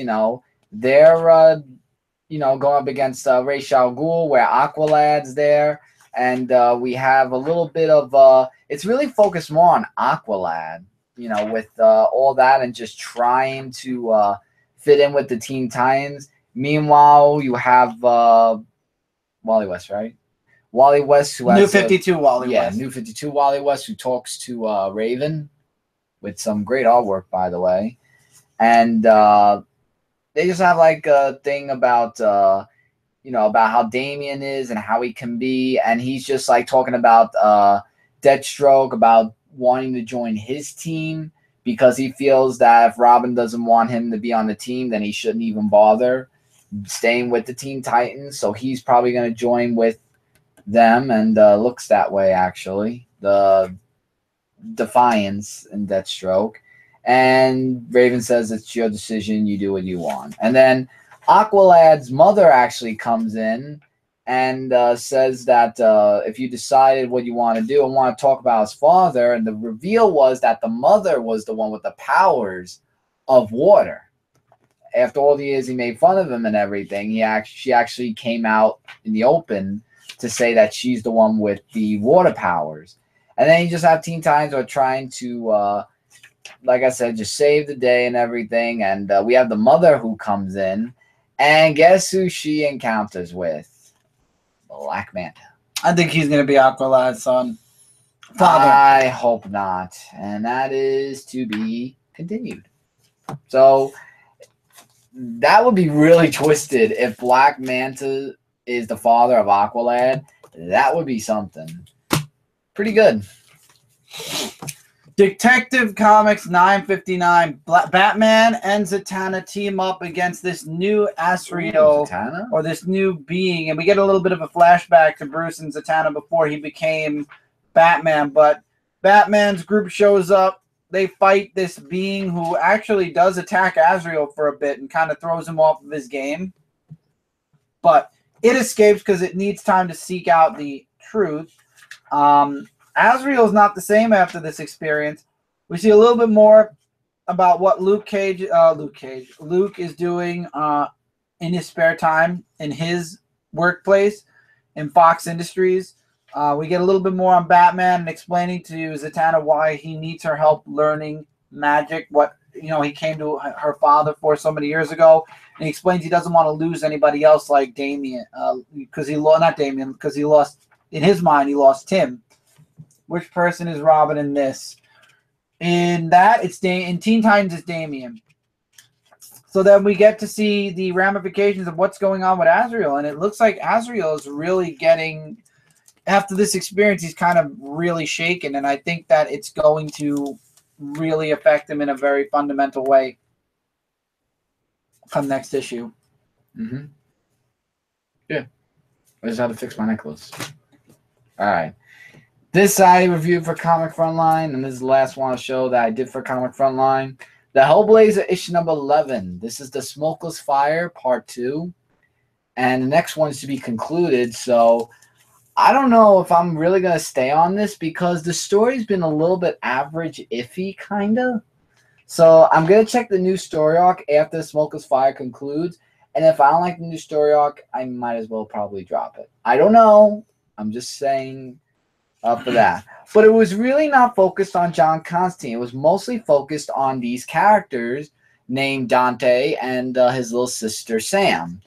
they're, going up against Ra's al Ghul, where Aqualad's there. And we have a little bit of, it's really focused more on Aqualad, with all that and just trying to fit in with the Teen Titans. Meanwhile, you have Wally West, right? Wally West, who has New 52 Wally West. Yeah, New 52 Wally West, who talks to Raven with some great artwork, by the way. And they just have like a thing about about how Damian is and how he can be, and he's just like talking about Deathstroke, about wanting to join his team because he feels that if Robyn doesn't want him to be on the team, then he shouldn't even bother staying with the Teen Titans. So he's probably going to join with them, and looks that way, actually. The Defiance in Deathstroke. And Raven says it's your decision, you do what you want. And then Aqualad's mother actually comes in and says that if you decided what you want to do and want to talk about his father, and the reveal was that the mother was the one with the powers of water. After all the years he made fun of him and everything, she actually came out in the open to say that she's the one with the water powers. And then you just have Teen Titans who are trying to, like I said, just save the day and everything. And we have the mother who comes in. And guess who she encounters with? Black Manta. I think he's going to be Aqualad's son. Father. I hope not. And that is to be continued. So that would be really twisted if Black Manta is the father of Aqualad. That would be something. Pretty good. Detective Comics 959. Batman and Zatanna team up against this new Azrael, or this new being. And we get a little bit of a flashback to Bruce and Zatanna before he became Batman. But Batman's group shows up. They fight this being who actually does attack Azrael for a bit and kind of throws him off of his game. But it escapes because it needs time to seek out the truth. Azrael's not the same after this experience. We see a little bit more about what Luke is doing in his spare time in his workplace in Fox Industries. We get a little bit more on Batman and explaining to Zatanna why he needs her help learning magic. What he came to her father for so many years ago, and he explains he doesn't want to lose anybody else like Damien, because he lost in his mind he lost Tim. Which person is Robyn in this? In that, in Teen Titans, it's Damien. So then we get to see the ramifications of what's going on with Azrael, and it looks like Azrael is really getting. After this experience, he's kind of really shaken, and I think that it's going to really affect him in a very fundamental way come next issue. Mm-hmm. Yeah. I just had to fix my necklace. All right. This I reviewed for Comic Frontline, and this is the last one I'll show that I did for Comic Frontline. The Hellblazer issue number 11. This is the Smokeless Fire part 2, and the next one's to be concluded, so I don't know if I'm really going to stay on this because the story's been a little bit average, iffy, kind of. So I'm going to check the new story arc after Smokeless Fire concludes. And if I don't like the new story arc, I might as well probably drop it. I don't know. I'm just saying for that. But it was really not focused on John Constantine. It was mostly focused on these characters named Dante and his little sister Sam.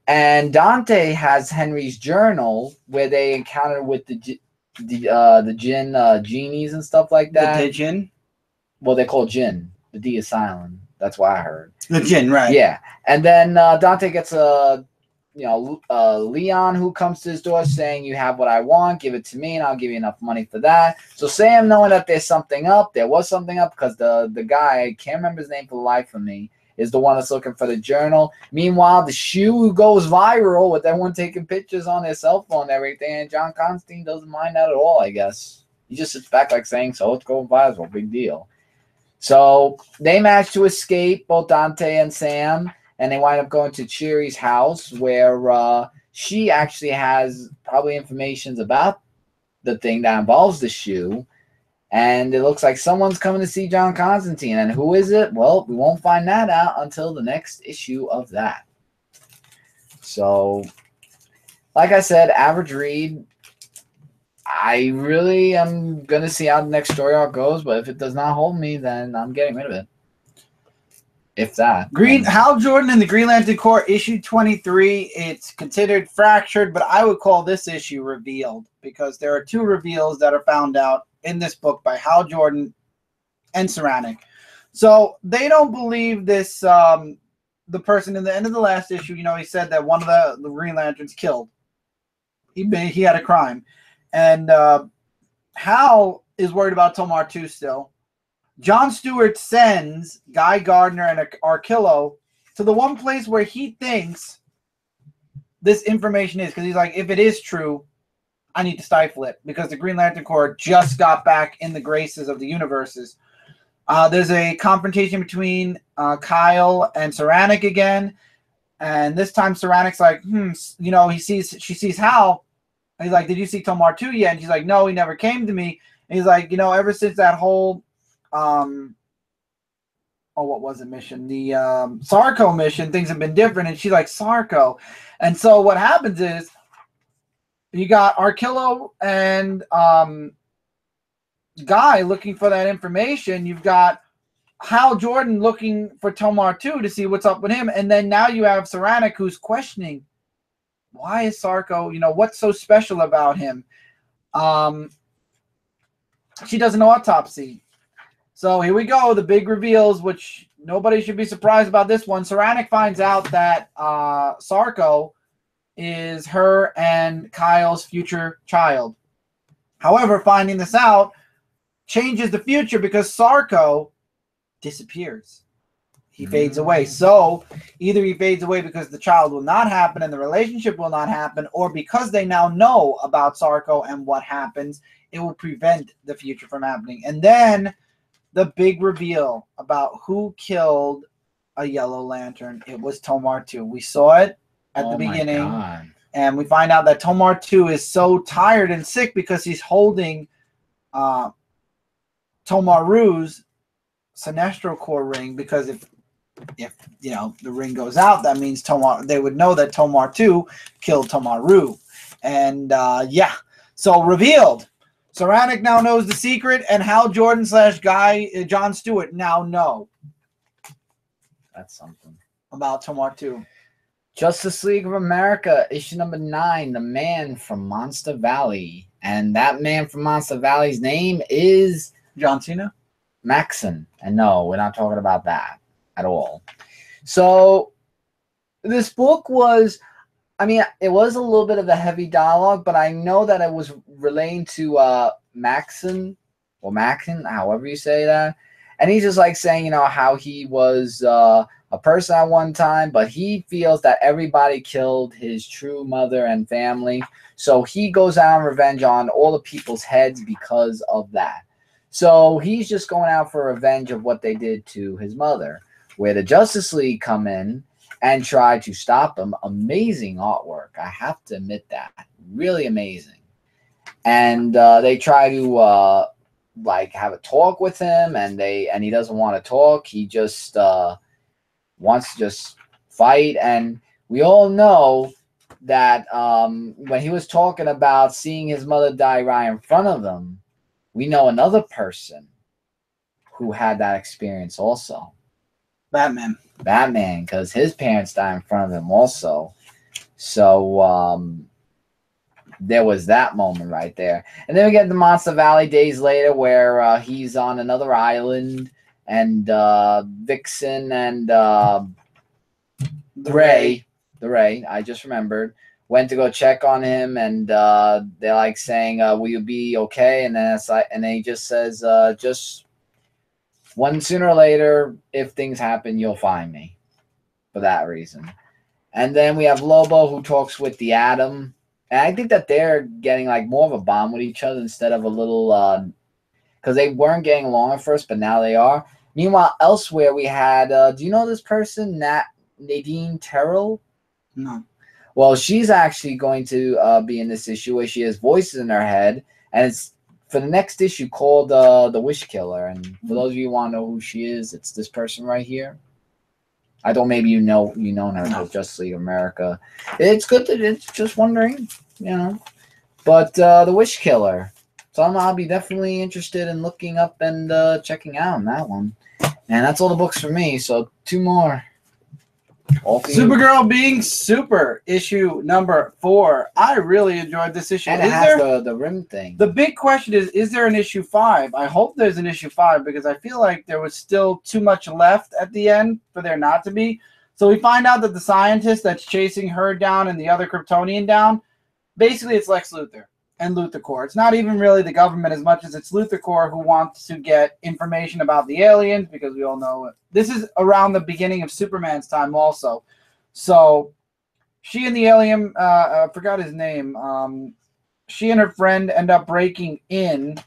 And Dante has Henry's journal where they encounter with the genies and stuff like that. The Djinn? Well, they call Jinn. The D is silent. That's what I heard. The Djinn, right? Yeah. And then Dante gets Leon who comes to his door saying, "You have what I want. Give it to me, and I'll give you enough money for that." So Sam, knowing that there's something up, there was something up because the guy, I can't remember his name for the life of me, is the one that's looking for the journal. Meanwhile, the shoe goes viral with everyone taking pictures on their cell phone and everything, and John Constantine doesn't mind that at all, I guess. He just sits back like saying, so it's going viral, big deal. So they manage to escape, both Dante and Sam, and they wind up going to Cherry's house where she actually has probably information about the thing that involves the shoe. And it looks like someone's coming to see John Constantine. And who is it? Well, we won't find that out until the next issue of that. So, like I said, average read. I really am going to see how the next story arc goes. But if it does not hold me, then I'm getting rid of it. If that. Hal Jordan and the Green Lantern Corps, issue 23. It's considered fractured, but I would call this issue revealed. Because there are 2 reveals that are found out in this book by Hal Jordan and Saranic. So they don't believe this, the person in the end of the last issue, he said that one of the Green Lanterns killed. He had a crime. And Hal is worried about Tomar 2 still. John Stewart sends Guy Gardner and Arkillo to the one place where he thinks this information is. Because he's like, if it is true, I need to stifle it because the Green Lantern Corps just got back in the graces of the universes. There's a confrontation between Kyle and Saranic again, and this time Saranic's like, she sees Hal. And he's like, "Did you see Tomar 2 yet?" And she's like, "No, he never came to me." And he's like, ever since that whole, what was it mission? The Sarko mission, things have been different. And she's like, "Sarko," and so what happens is. You got Arkillo and Guy looking for that information. You've got Hal Jordan looking for Tomar 2 to see what's up with him. And then now you have Saranic who's questioning, why is Sarko, what's so special about him? She does an autopsy. So here we go, the big reveals, which nobody should be surprised about this one. Saranic finds out that Sarko is her and Kyle's future child. However, finding this out changes the future because Sarko disappears. He fades away. So either he fades away because the child will not happen and the relationship will not happen, or because they now know about Sarko and what happens, it will prevent the future from happening. And then the big reveal about who killed a Yellow Lantern. It was Tomar 2. We saw it at the beginning, and we find out that Tomar 2 is so tired and sick because he's holding Tomaru's Sinestro Corps ring, because if the ring goes out, that means they would know that Tomar 2 killed Tomaru. And So revealed. Saranic now knows the secret, and Hal Jordan / Guy John Stewart now know. That's something. About Tomar 2. Justice League of America, issue number 9, The Man from Monster Valley. And that man from Monster Valley's name is John Cena? Maxon. And no, we're not talking about that at all. So this book was, I mean, it was a little bit of a heavy dialogue, but I know that it was relating to Maxon, or Maxon, however you say that. And he's just like saying, you know, how he was a person at one time, but he feels that everybody killed his true mother and family. So he goes out on revenge on all the people's heads because of that. So he's just going out for revenge of what they did to his mother, where the Justice League come in and try to stop him. Amazing artwork, I have to admit that. Really amazing. And they try to like have a talk with him, and he doesn't want to talk. He just wants to just fight. And we all know that when he was talking about seeing his mother die right in front of him, we know another person who had that experience also. Batman, because his parents died in front of him also. So there was that moment right there. And then we get the Monster Valley days later, where he's on another island, and Vixen and the Ray, I just remembered, went to go check on him, and they're like saying, will you be okay? And then it's like, and then he just says, just one sooner or later, if things happen, you'll find me, for that reason. And then we have Lobo, who talks with the Atom. And I think that they're getting like more of a bond with each other instead of a little, because they weren't getting along at first, but now they are. Meanwhile, elsewhere we had, do you know this person, Nadine Terrell? No. Well, she's actually going to be in this issue where she has voices in her head, and it's for the next issue called The Wish Killer. And for those of you who want to know who she is, it's this person right here. I thought maybe you know her, no. Justice League of America. It's good that it's just wondering, you know. But The Wish Killer. So I'll be definitely interested in looking up and checking out on that one. And that's all the books for me. So 2 more. Supergirl Being Super, issue number 4. I really enjoyed this issue. And it has the rim thing. The big question is there an issue 5? I hope there's an issue 5, because I feel like there was still too much left at the end for there not to be. So we find out that the scientist that's chasing her down and the other Kryptonian down, basically it's Lex Luthor and Luthor Corps. It's not even really the government as much as it's Luthor Corps who wants to get information about the aliens, because we all know it. This is around the beginning of Superman's time also. So she and the alien, I forgot his name, she and her friend end up breaking in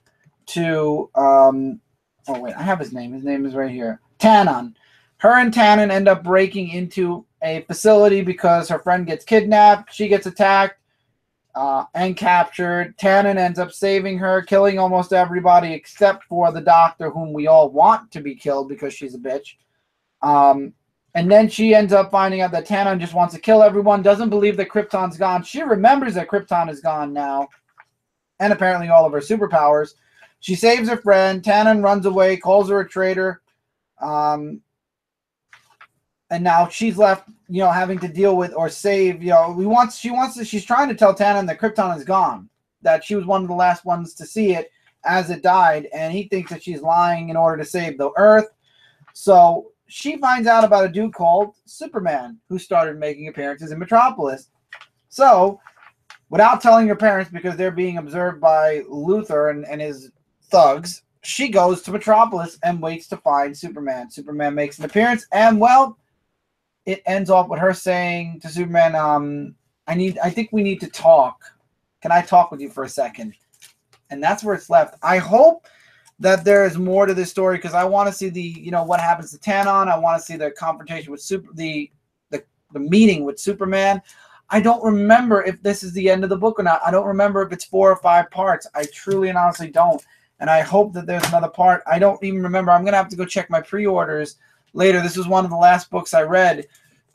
to, oh wait, I have his name. His name is right here. Tannen. Her and Tannen end up breaking into a facility because her friend gets kidnapped. She gets attacked. And captured. Tannen ends up saving her, killing almost everybody except for the doctor, whom we all want to be killed because she's a bitch. And then she ends up finding out that Tannen just wants to kill everyone, doesn't believe that Krypton's gone. She remembers that Krypton is gone now, and apparently all of her superpowers. She saves her friend. Tannen runs away, calls her a traitor. And now she's left, you know, having to deal with or save, you know, she's trying to tell Tannen that Krypton is gone, that she was one of the last ones to see it as it died, and he thinks that she's lying in order to save the Earth. So she finds out about a dude called Superman, who started making appearances in Metropolis. So, without telling her parents, because they're being observed by Luthor and his thugs, she goes to Metropolis and waits to find Superman. Superman makes an appearance, and, well, it ends off with her saying to Superman, I think we need to talk. Can I talk with you for a second? And that's where it's left. I hope that there is more to this story, because I want to see what happens to Tannen. I want to see the confrontation with the meeting with Superman. I don't remember if this is the end of the book or not. I don't remember if it's 4 or 5 parts. I truly and honestly don't. And I hope that there's another part. I don't even remember. I'm going to have to go check my pre-orders later. This was one of the last books I read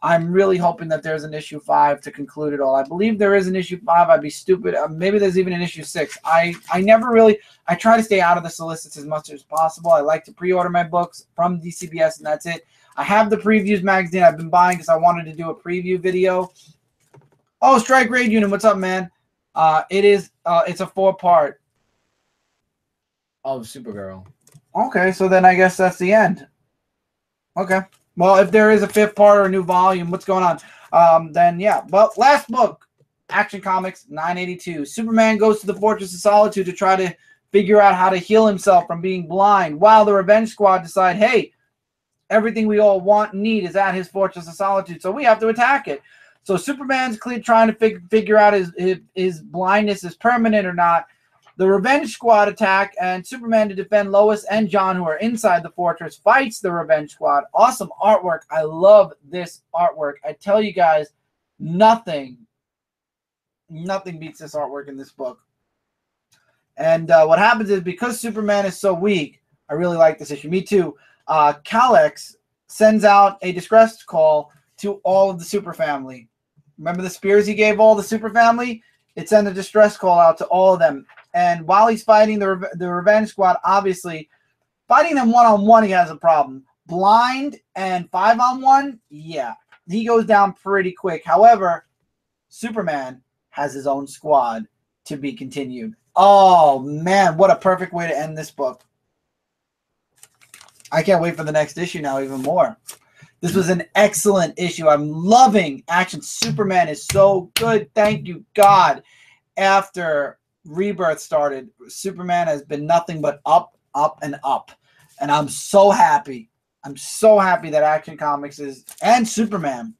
I'm really hoping that there's an issue 5 to conclude it all. I believe there is an issue 5. I'd be stupid. Maybe there's even an issue 6. I never really, I try to stay out of the solicits as much as possible. I like to pre-order my books from DCBS, and that's it. I have the previews magazine I've been buying because I wanted to do a preview video. Oh, Strike Raid Unit, what's up, man? It's a 4-part. Oh, Supergirl. Okay, so then I guess that's the end. Okay. Well, if there is a 5th part or a new volume, what's going on? Then, yeah. Well, last book, Action Comics 982. Superman goes to the Fortress of Solitude to try to figure out how to heal himself from being blind, while the Revenge Squad decide, hey, everything we all want and need is at his Fortress of Solitude, so we have to attack it. So Superman's trying to figure out his blindness is permanent or not. The Revenge Squad attack, and Superman, to defend Lois and John, who are inside the fortress, fights the Revenge Squad. Awesome artwork. I love this artwork. I tell you guys, nothing beats this artwork in this book. And what happens is, because Superman is so weak, I really like this issue. Me too. Kalex sends out a distress call to all of the Super Family. Remember the spears he gave all the Super Family? It sent a distress call out to all of them. And while he's fighting the Revenge Squad, obviously, fighting them one-on-one, he has a problem. Blind and 5-on-1, yeah, he goes down pretty quick. However, Superman has his own squad to be continued. Oh, man, what a perfect way to end this book. I can't wait for the next issue now even more. This was an excellent issue. I'm loving Action. Superman is so good. Thank you, God. After Rebirth started, Superman has been nothing but up, up, and up. And I'm so happy. I'm so happy that Action Comics and Superman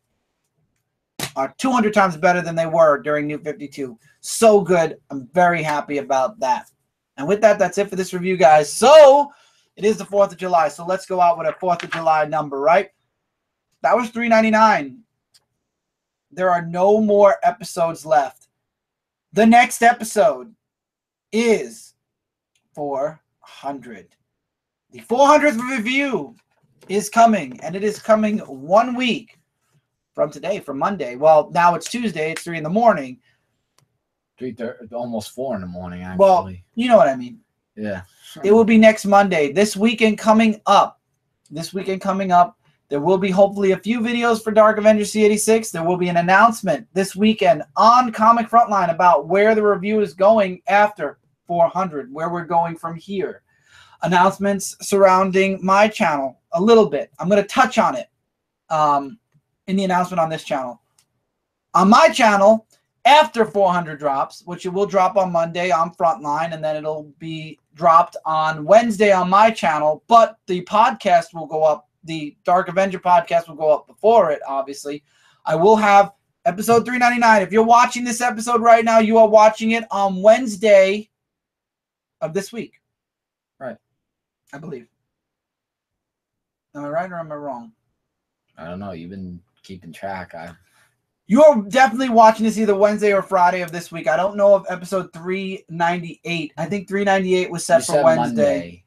are 200 times better than they were during New 52. So good. I'm very happy about that. And with that, that's it for this review, guys. So it is the 4th of July. So let's go out with a 4th of July number, right? That was $3.99. There are no more episodes left. The next episode is 400. The 400th review is coming, and it is coming 1 week from today, from Monday. Well, now it's Tuesday. It's 3 in the morning. 3:30, almost 4 in the morning, actually. Well, you know what I mean. Yeah. It will be next Monday. This weekend coming up. There will be hopefully a few videos for Dark Avenger C86. There will be an announcement this weekend on Comic Frontline about where the review is going after 400, where we're going from here. Announcements surrounding my channel a little bit. I'm going to touch on it in the announcement on this channel. On my channel, after 400 drops, which it will drop on Monday on Frontline, and then it'll be dropped on Wednesday on my channel, but the podcast will go up. The Dark Avenger podcast will go up before it, obviously. I will have episode 399. If you're watching this episode right now, you are watching it on Wednesday of this week. Right. I believe. Am I right or am I wrong? I don't know. You've been keeping track. You're definitely watching this either Wednesday or Friday of this week. I don't know of episode 398. I think 398 was set for Wednesday. Monday.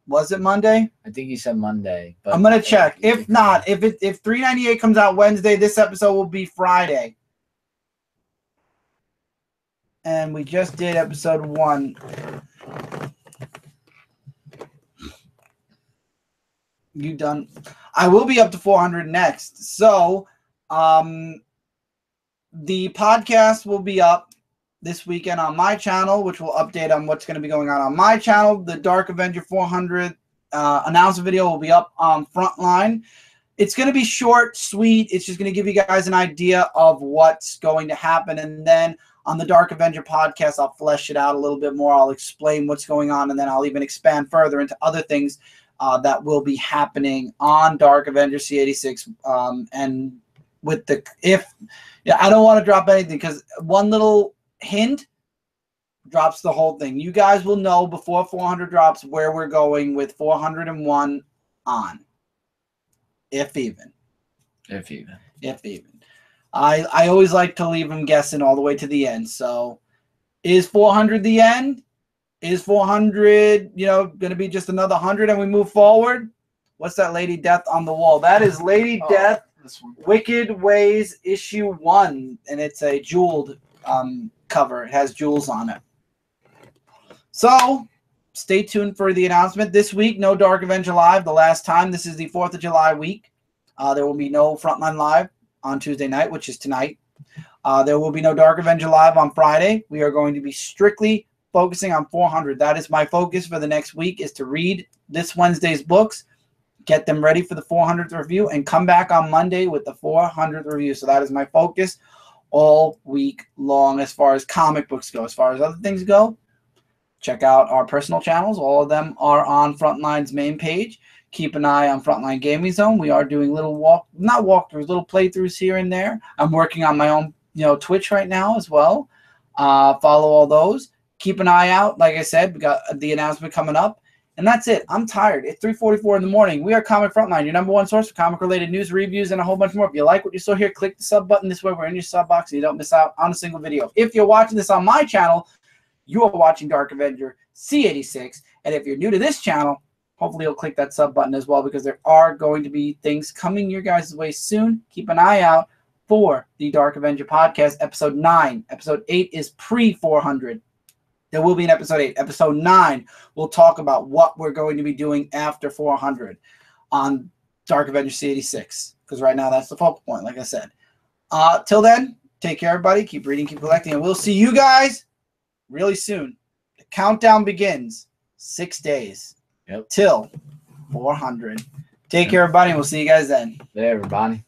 Was it Monday? I think you said Monday. But I'm going to check. If not, if 398 comes out Wednesday, this episode will be Friday. And we just did episode 1. You done? I will be up to 400 next. So, the podcast will be up this weekend on my channel, which will update on what's going to be going on my channel. The Dark Avenger 400 announcement video will be up on Frontline. It's going to be short, sweet. It's just going to give you guys an idea of what's going to happen. And then on the Dark Avenger podcast, I'll flesh it out a little bit more. I'll explain what's going on, and then I'll even expand further into other things that will be happening on Dark Avenger C86. And with the I don't want to drop anything, because one little hint drops the whole thing. You guys will know before 400 drops where we're going with 401 on. If even. I always like to leave them guessing all the way to the end. So is 400 the end? Is 400, going to be just another 100 and we move forward? What's that Lady Death on the wall? That is Lady Death this one. Wicked Ways issue 1, and it's a jeweled cover. It has jewels on it. So stay tuned for the announcement. This week, no Dark Avenger Live. The last time. This is the 4th of July week. There will be no Frontline Live on Tuesday night, which is tonight. There will be no Dark Avenger Live on Friday. We are going to be strictly focusing on 400. That is my focus for the next week, is to read this Wednesday's books, get them ready for the 400th review, and come back on Monday with the 400th review. So that is my focus all week long as far as comic books go. As far as other things go, check out our personal channels. All of them are on Frontline's main page. Keep an eye on Frontline Gaming Zone. We are doing little little playthroughs here and there. I'm working on my own, Twitch right now as well. Follow all those. Keep an eye out. Like I said, we got the announcement coming up. And that's it. I'm tired. It's 3:44 in the morning. We are Comic Frontline, your #1 source for comic-related news, reviews, and a whole bunch more. If you like what you saw here, click the sub button. This way we're in your sub box and you don't miss out on a single video. If you're watching this on my channel, you are watching Dark Avenger C86. And if you're new to this channel, hopefully you'll click that sub button as well, because there are going to be things coming your guys' way soon. Keep an eye out for the Dark Avenger podcast, episode 9. Episode 8 is pre-400. There will be an episode 8. Episode 9, we'll talk about what we're going to be doing after 400 on Dark Avenger C86, because right now that's the focal point, like I said. Till then, take care, everybody. Keep reading, keep collecting, and we'll see you guys really soon. The countdown begins. 6 days. Yep. Till 400. Take care, everybody, and we'll see you guys then. Hey, everybody.